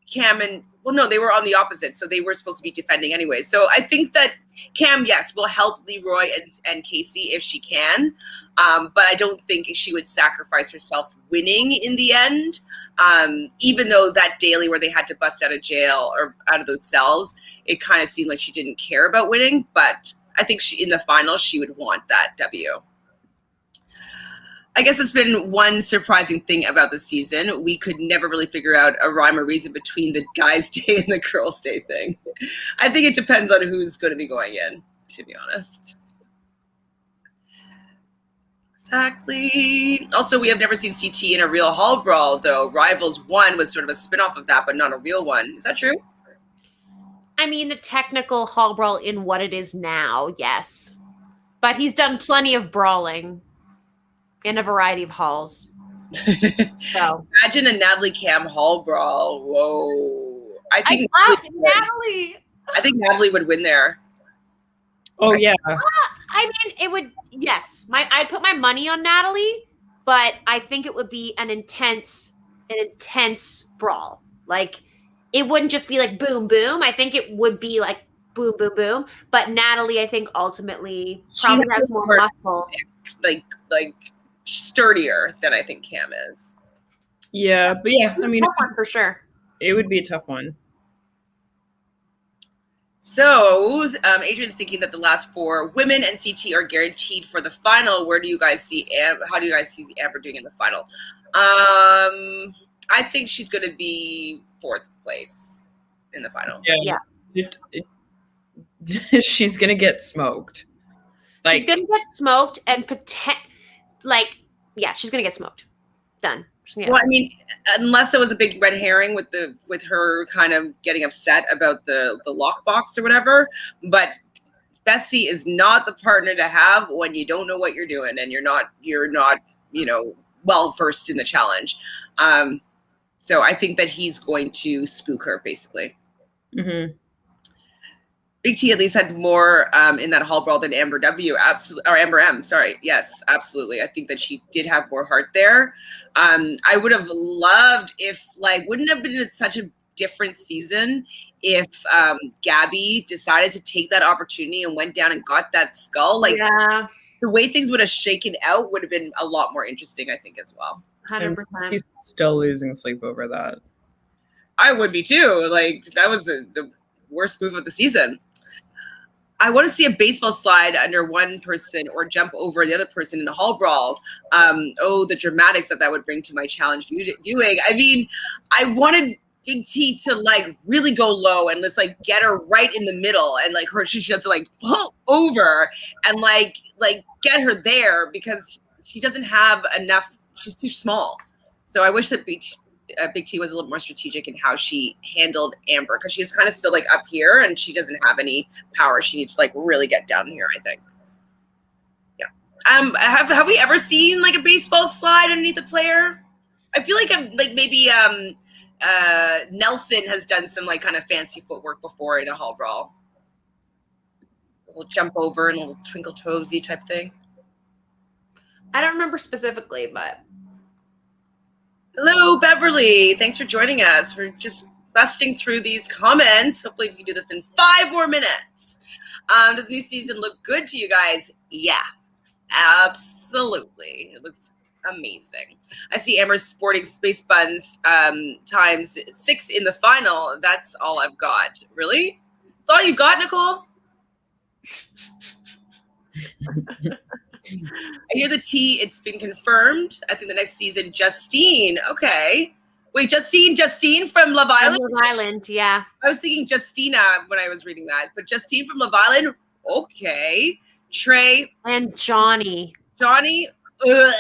Cam and, well, no, they were on the opposite, so they were supposed to be defending anyway. So I think that Cam, yes, will help Leroy and Casey if she can, but I don't think she would sacrifice herself winning in the end, even though that daily where they had to bust out of jail or out of those cells, it kind of seemed like she didn't care about winning, but I think in the final, she would want that W. I guess it's been one surprising thing about the season. We could never really figure out a rhyme or reason between the guys' day and the girls' day thing. I think it depends on who's going to be going in, to be honest. Exactly. Also, we have never seen CT in a real hall brawl, though. Rivals 1 was sort of a spin-off of that, but not a real one. Is that true? I mean, a technical hall brawl in what it is now, yes. But he's done plenty of brawling in a variety of halls. So imagine a Natalie Cam hall brawl. Whoa. I think Natalie. I think Natalie would win there. Oh, yeah. I mean, it would, yes. I'd put my money on Natalie, but I think it would be an intense brawl. Like, it wouldn't just be like boom, boom. I think it would be like boom, boom, boom. But Natalie, I think ultimately probably has more muscle. Like sturdier than I think Cam is. Yeah, but yeah, I mean, tough one for sure. It would be a tough one. So, Adrian's thinking that the last 4 women and CT are guaranteed for the final. Where do you guys see how do you guys see Amber doing in the final? I think she's going to be 4th place in the final. Yeah. She's going to get smoked. She's going to get smoked and she's going to get smoked. Done. Well, I mean, unless it was a big red herring with her kind of getting upset about the lockbox or whatever, but Fessy is not the partner to have when you don't know what you're doing and you're not well versed in the challenge. So I think that he's going to spook her basically. Mm-hmm. Big T at least had more in that hall brawl than Amber W. Absolutely, or Amber M. Sorry, yes, absolutely. I think that she did have more heart there. I would have loved if, wouldn't have been such a different season if Gabby decided to take that opportunity and went down and got that skull. The way things would have shaken out would have been a lot more interesting, I think, as well. 100%. She's still losing sleep over that. I would be too. That was the worst move of the season. I want to see a baseball slide under one person or jump over the other person in a hall brawl. The dramatics that would bring to my challenge viewing. I mean, I wanted Big T to really go low and let's get her right in the middle and she has to pull over and get her there because she doesn't have enough. She's too small. So I wish that Big T was a little more strategic in how she handled Amber because she's kind of still up here and she doesn't have any power. She needs to really get down here, I think. Yeah. Have we ever seen like a baseball slide underneath a player? I feel like maybe Nelson has done some like kind of fancy footwork before in a hall brawl. A little jump over and a little twinkle toesy type thing. I don't remember specifically, but. Hello, Beverly. Thanks for joining us. We're just busting through these comments. Hopefully we can do this in 5 more minutes. Does the new season look good to you guys? Yeah, absolutely. It looks amazing. I see Amber's sporting space buns times 6 in the final. That's all I've got. Really? That's all you've got, Nicole? I hear the tea. It's been confirmed. I think the next season, Justine. Okay. Wait, Justine from Love Island? Love Island, yeah. I was thinking Justina when I was reading that, but Justine from Love Island. Okay. Trey. And Johnny. Johnny. Ugh.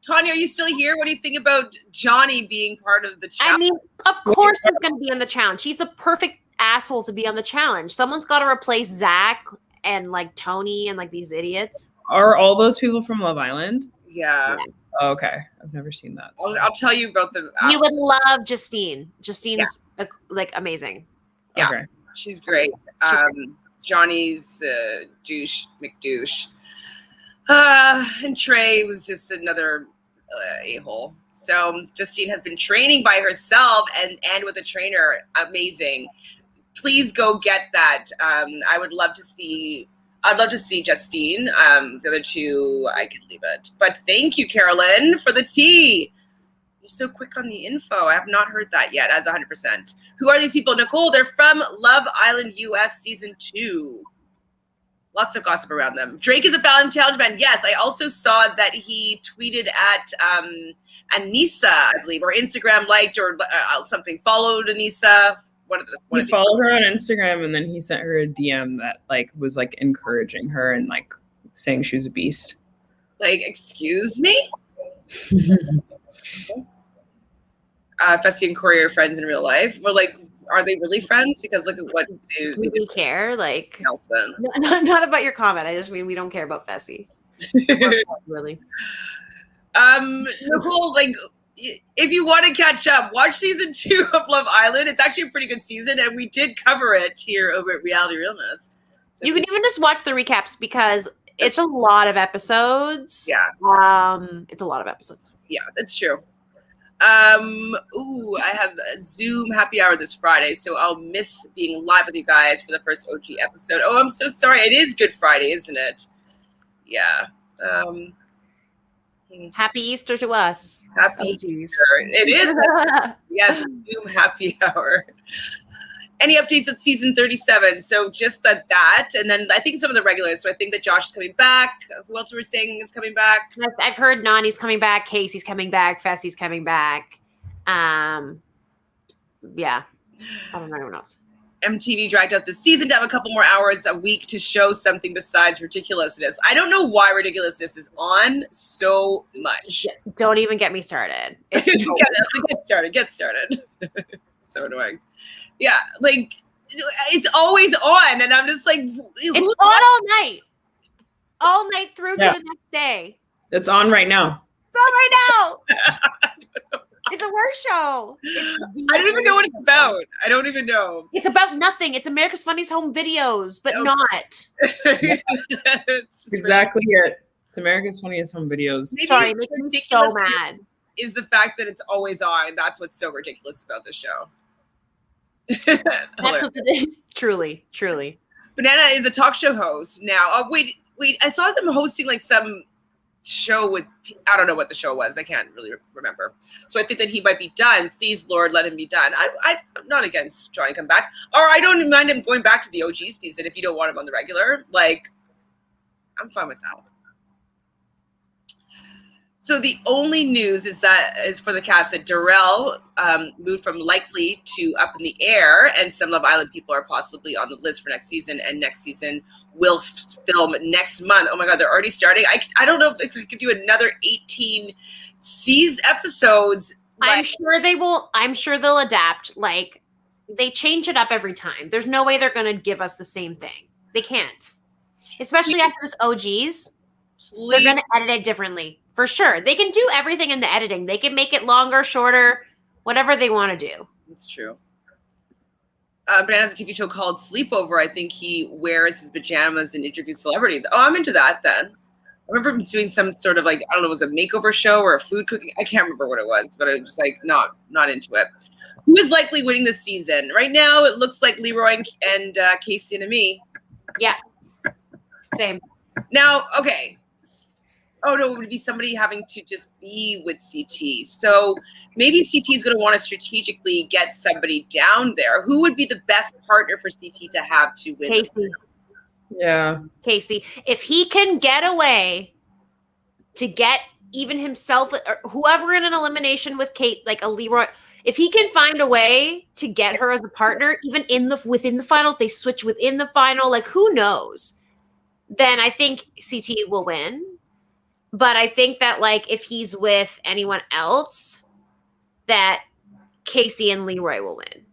Tanya, are you still here? What do you think about Johnny being part of the challenge? I mean, of course he's going to be on the challenge. He's the perfect asshole to be on the challenge. Someone's got to replace Zach and like Tony and like these idiots. Are all those people from Love Island? Yeah. Oh, okay. I've never seen that. So. I'll tell you about them. You would love Justine. Justine's like amazing. Yeah. Okay. She's great. Johnny's douche, McDouche. And Trey was just another a-hole. So Justine has been training by herself and with a trainer. Amazing. Please go get that. I'd love to see Justine. The other two, I can leave it. But thank you, Carolyn, for the tea. You're so quick on the info. I have not heard that yet as 100%. Who are these people? Nicole, they're from Love Island US Season 2. Lots of gossip around them. Drake is a challenge man. Yes, I also saw that he tweeted at Anissa, I believe, or Instagram liked or something, followed Anissa. He followed her on Instagram, and then he sent her a DM that like was like encouraging her and like saying she was a beast. Like, excuse me? Fessy and Corey are friends in real life. We're like, are they really friends? Because look at what do we care? Like, Nelson. Not about your comment. I just mean we don't care about Fessy. Really. Nicole, like, if you want to catch up, watch season 2 of Love Island. It's actually a pretty good season, and we did cover it here over at Reality Realness. So you can even just watch the recaps because it's a lot of episodes. Yeah. It's a lot of episodes. Yeah, that's true. I have a Zoom happy hour this Friday, so I'll miss being live with you guys for the first OG episode. Oh, I'm so sorry. It is Good Friday, isn't it? Yeah. Happy Easter to us. Happy Easter. It is. Yes, Zoom happy hour. Any updates on season 37? So just that, and then I think some of the regulars. So I think that Josh is coming back. Who else were we saying is coming back? I've heard Nani's coming back. Casey's coming back. Fessy's coming back. Yeah. I don't know anyone else. MTV dragged out the season to have a couple more hours a week to show something besides ridiculousness. I don't know why ridiculousness is on so much. Don't even get me started. Get started. So annoying. Yeah, like it's always on, and I'm just like, it's on all night through to the next day. It's on right now. It's on right now. It's a worse show. I don't even know what it's about. I don't even know. It's about nothing. It's America's Funniest Home Videos, but not. It's exactly it. It's America's Funniest Home Videos. Sorry, it makes me so mad. Is the fact that it's always on. That's what's so ridiculous about the show. That's what it is. Truly. Banana is a talk show host now. Oh, wait. I saw them hosting like some show with, I don't know what the show was. I can't really remember. So I think that he might be done. Please, Lord, let him be done. I'm not against Johnny come back. Or I don't mind him going back to the OG season if you don't want him on the regular. Like, I'm fine with that. So the only news is for the cast that Darrell moved from likely to up in the air, and some Love Island people are possibly on the list for next season, and next season will film next month. Oh my God, they're already starting. I don't know if I could do another 18 episodes. I'm sure they will. I'm sure they'll adapt. Like, they change it up every time. There's no way they're going to give us the same thing. They can't. Especially after this OGs. They're going to edit it differently. For sure. They can do everything in the editing. They can make it longer, shorter, whatever they want to do. It's true. Brand has a TV show called Sleepover. I think he wears his pajamas and interviews celebrities. Oh, I'm into that then. I remember him doing some sort of like, I don't know, it was a makeover show or a food cooking. I can't remember what it was, but I was like not into it. Who is likely winning this season? Right now, it looks like Leroy and Casey and me. Yeah. Same. Now, okay. Oh, no, it would be somebody having to just be with CT. So maybe CT is going to want to strategically get somebody down there. Who would be the best partner for CT to have to win? Casey. Yeah. Casey. If he can get away to get even himself or whoever in an elimination with Kate, like a Leroy, if he can find a way to get her as a partner, even within the final, if they switch within the final, like who knows? Then I think CT will win. But I think that like if he's with anyone else, that Casey and Leroy will win.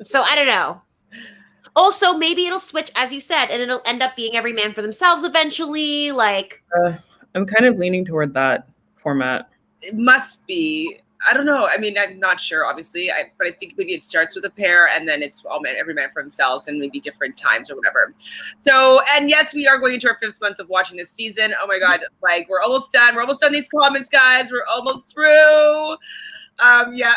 So I don't know. Also, maybe it'll switch, as you said, and it'll end up being every man for themselves eventually. Like, I'm kind of leaning toward that format. It must be. I don't know. I mean, I'm not sure, obviously, but I think maybe it starts with a pair and then it's all man, every man for themselves and maybe different times or whatever. So, and yes, we are going into our 5th month of watching this season. Oh my God, like we're almost done. We're almost done these comments, guys. We're almost through. Yeah.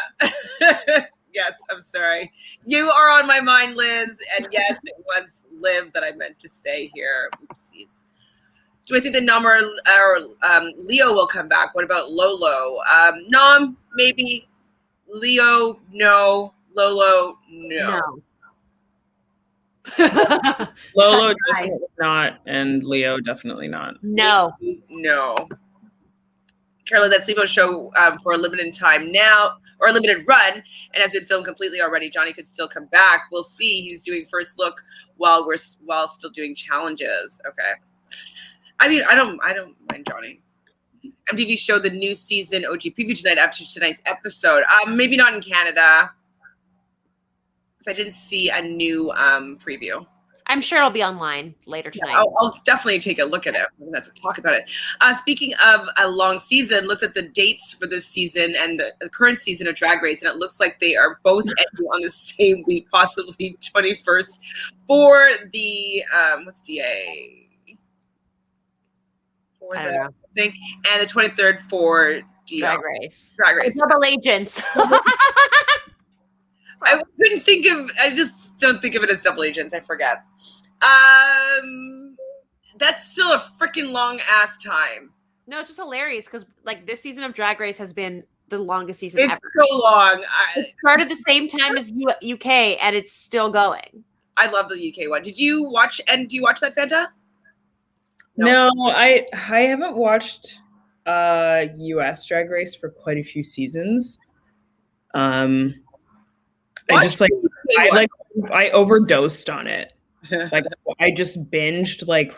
Yes, I'm sorry. You are on my mind, Liz. And yes, it was Liv that I meant to say here. Oopsies. Do I think that Nam or Leo will come back? What about Lolo? Nam, maybe. Leo, no. Lolo, no. Lolo definitely not, and Leo definitely not. No. Carla, that Sleepover show for a limited time now, or a limited run, and has been filmed completely already. Johnny could still come back. We'll see. He's doing first look while still doing challenges. Okay. I mean, I don't mind Johnny. MTV showed the new season OG preview tonight after tonight's episode. Maybe not in Canada, because I didn't see a new preview. I'm sure it'll be online later tonight. Yeah, I'll definitely take a look at it. Let's talk about it. Speaking of a long season, looked at the dates for this season and the current season of Drag Race, and it looks like they are both ending on the same week, possibly 21st for the what's DA? For the thing, and the 23rd for DL. Drag Race. Double agents. I couldn't think of. I just don't think of it as double agents. I forget. That's still a freaking long ass time. No, it's just hilarious because like this season of Drag Race has been the longest season it's ever. It's so long. It started the same time as UK, and it's still going. I love the UK one. Did you watch? And do you watch that, Fanta? No, I haven't watched US Drag Race for quite a few seasons. I overdosed on it. Like I just binged like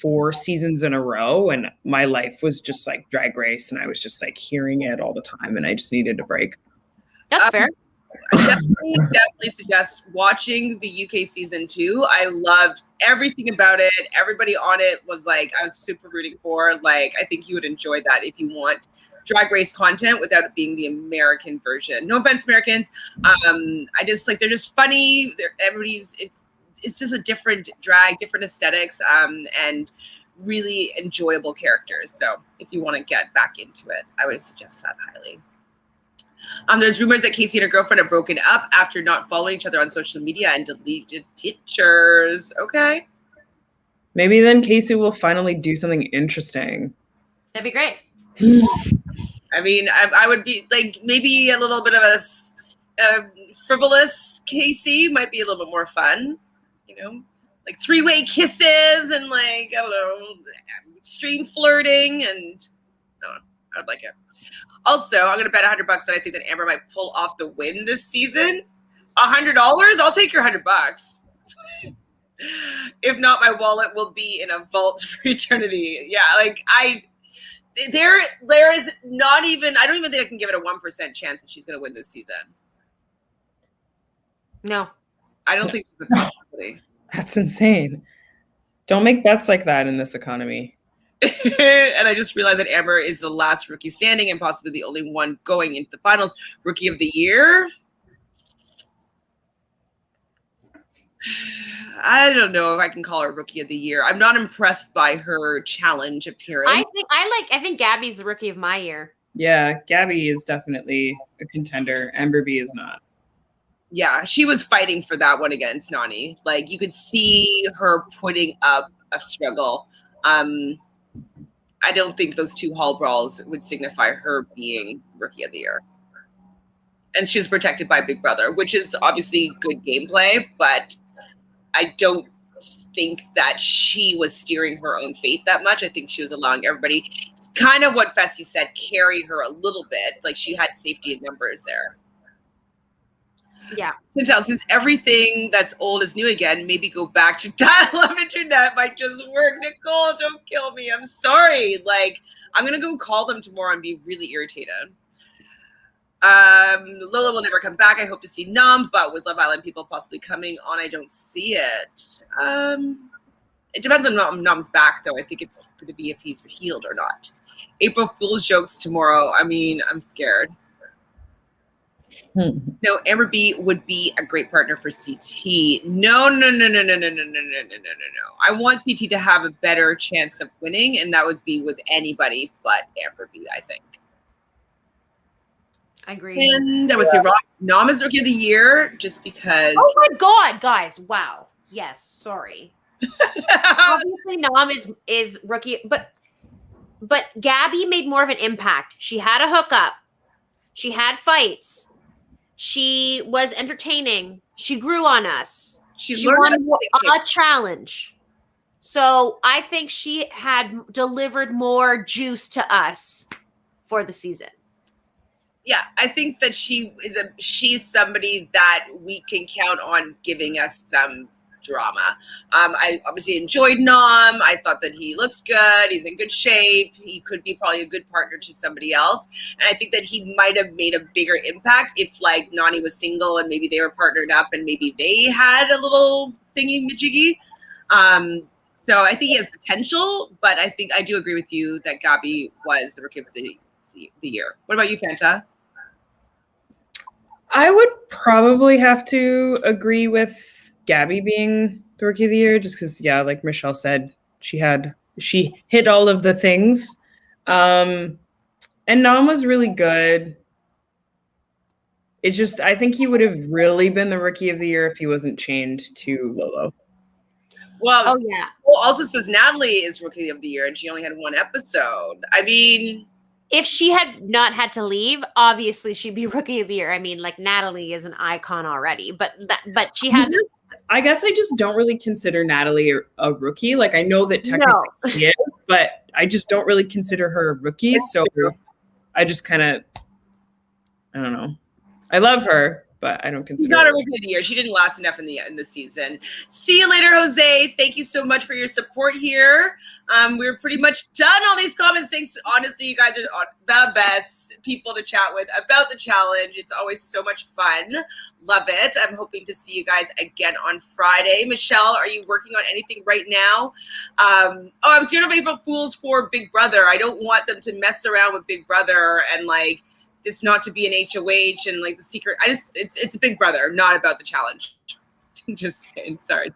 4 seasons in a row, and my life was just like Drag Race, and I was just like hearing it all the time, and I just needed a break. That's fair. I definitely suggest watching the UK season 2. I loved everything about it. Everybody on it was like, I was super rooting for. Like, I think you would enjoy that if you want Drag Race content without it being the American version. No offense, Americans. I just like, they're just funny. It's just a different drag, different aesthetics, and really enjoyable characters. So if you want to get back into it, I would suggest that highly. There's rumors that Casey and her girlfriend have broken up after not following each other on social media and deleted pictures. Okay. Maybe then Casey will finally do something interesting. That'd be great. I mean, I would be like maybe a little bit of a frivolous Casey might be a little bit more fun, you know, like 3-way kisses and like, I don't know, extreme flirting, and I'd like it. Also, I'm going to bet $100 that I think that Amber might pull off the win this season. $100? I'll take your $100. If not, my wallet will be in a vault for eternity. Yeah, like there is not even, I don't even think I can give it a 1% chance that she's going to win this season. No. I don't think there's a possibility. That's insane. Don't make bets like that in this economy. And I just realized that Amber is the last rookie standing and possibly the only one going into the finals. Rookie of the year? I don't know if I can call her Rookie of the Year. I'm not impressed by her challenge appearance. I think Gabby's the Rookie of my year. Yeah, Gabby is definitely a contender. Amber B is not. Yeah, she was fighting for that one against Nani. Like, you could see her putting up a struggle. I don't think those two hall brawls would signify her being Rookie of the Year. And she's protected by Big Brother, which is obviously good gameplay, but I don't think that she was steering her own fate that much. I think she was allowing everybody, kind of what Fessy said, carry her a little bit. Like, she had safety in numbers there. Yeah. Chantele, since everything that's old is new again, maybe go back to dial-up internet might just work. Nicole, don't kill me. I'm sorry. Like, I'm going to go call them tomorrow and be really irritated. Lola will never come back. I hope to see Nom, but with Love Island people possibly coming on, I don't see it. It depends on Nom's back, though. I think it's going to be if he's healed or not. April Fool's jokes tomorrow. I mean, I'm scared. No, Amber B would be a great partner for CT. No. I want CT to have a better chance of winning, and that would be with anybody but Amber B, I think. I agree. And I would say Nom is Rookie of the Year just because. Oh my God, guys! Wow. Yes. Sorry. Obviously, Nom is Rookie, but Gabby made more of an impact. She had a hookup. She had fights. She was entertaining. She grew on us. She won a challenge. So I think she had delivered more juice to us for the season. Yeah, I think that she's somebody that we can count on giving us some drama. I obviously enjoyed Nom. I thought that he looks good. He's in good shape. He could be probably a good partner to somebody else. And I think that he might have made a bigger impact if, like, Nani was single and maybe they were partnered up and maybe they had a little thingy-majiggy. So I think he has potential, but I think I do agree with you that Gabby was the Rookie of the Year. What about you, Fanta? I would probably have to agree with Gabby being the Rookie of the Year, just because, yeah, like Michelle said, she hit all of the things. And Nom was really good. It's just, I think he would have really been the Rookie of the Year if he wasn't chained to Lolo. Well, oh yeah. Well, also says Natalie is Rookie of the Year and she only had one episode. I mean, if she had not had to leave, obviously she'd be Rookie of the Year. I mean, like, Natalie is an icon already, but she has. I guess I just don't really consider Natalie a rookie. Like, I know that technically she is, but I just don't really consider her a rookie. So I just kind of, I don't know. I love her, but I don't consider. She's not a Rookie of the Year. She didn't last enough in the season. See you later, Jose. Thank you so much for your support here. We're pretty much done all these comments. Thanks. Honestly, you guys are the best people to chat with about the challenge. It's always so much fun. Love it. I'm hoping to see you guys again on Friday. Michelle, are you working on anything right now? I'm scared of April Fools for Big Brother. I don't want them to mess around with Big Brother and, like, this not to be an HOH and, like, the secret. It's a Big Brother, not about the challenge. Just saying. Sorry.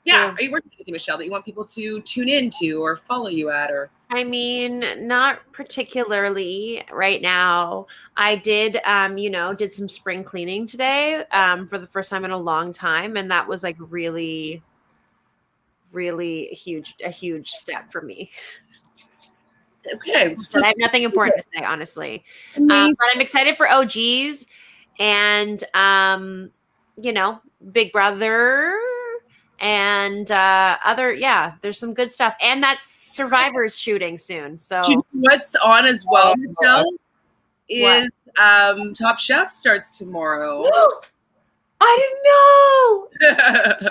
Yeah. Are you working on anything, Michelle, that you want people to tune into or follow you at? Or I mean, not particularly right now. I did, did some spring cleaning today for the first time in a long time, and that was, like, really, really a huge step for me. Okay. So I have nothing important to say, honestly. But I'm excited for OGs and, Big Brother and there's some good stuff. And that's Survivor's shooting soon. So what's on as well, Michelle, is Top Chef starts tomorrow. I didn't know.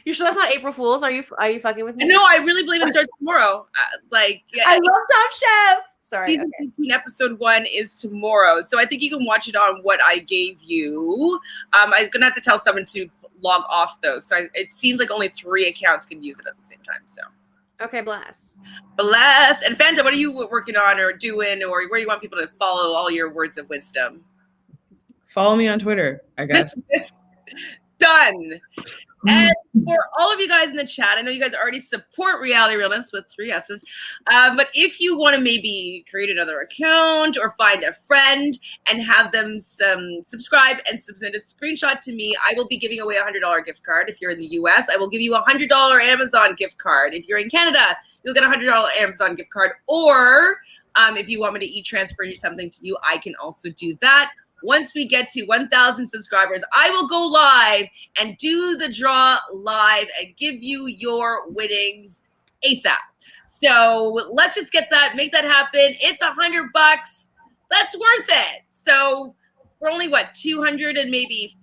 You sure that's not April Fool's? Are you fucking with me? No, I really believe it starts tomorrow. I love Top Chef. Sorry. Season 15, episode 1 is tomorrow. So I think you can watch it on what I gave you. I'm going to have to tell someone to log off, though. So it seems like only 3 accounts can use it at the same time. So Okay, bless. Bless. And Fanta, what are you working on or doing, or where you want people to follow all your words of wisdom? Follow me on Twitter, I guess. Done. And for all of you guys in the chat, I know you guys already support Realness with 3 S's, but if you want to maybe create another account or find a friend and have them subscribe and submit a screenshot to me, I will be giving away a $100 gift card. If you're in the US, I will give you a $100 Amazon gift card. If you're in Canada, you'll get a $100 Amazon gift card. Or if you want me to e-transfer something to you, I can also do that. Once we get to 1,000 subscribers, I will go live and do the draw live and give you your winnings ASAP. So let's just get that, make that happen. It's $100. That's worth it. So we're only, what, 200 and maybe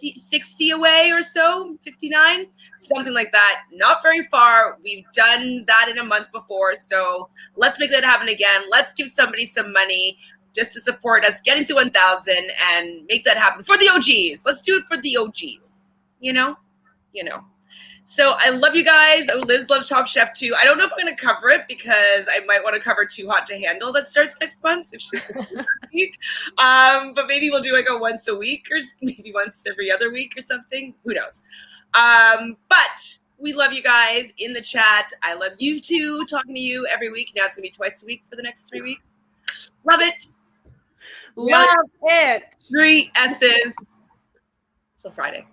60 away or so, 59, something like that. Not very far. We've done that in a month before. So let's make that happen again. Let's give somebody some money just to support us, get into 1,000 and make that happen for the OGs. Let's do it for the OGs, you know? So I love you guys. Oh, Liz loves Top Chef too. I don't know if I'm going to cover it because I might want to cover Too Hot to Handle that starts next month. If she's but maybe we'll do like a once a week or maybe once every other week or something. Who knows? But we love you guys in the chat. I love you too, talking to you every week. Now it's going to be twice a week for the next 3 weeks. Love it. Love it. 3 S's. Till Friday.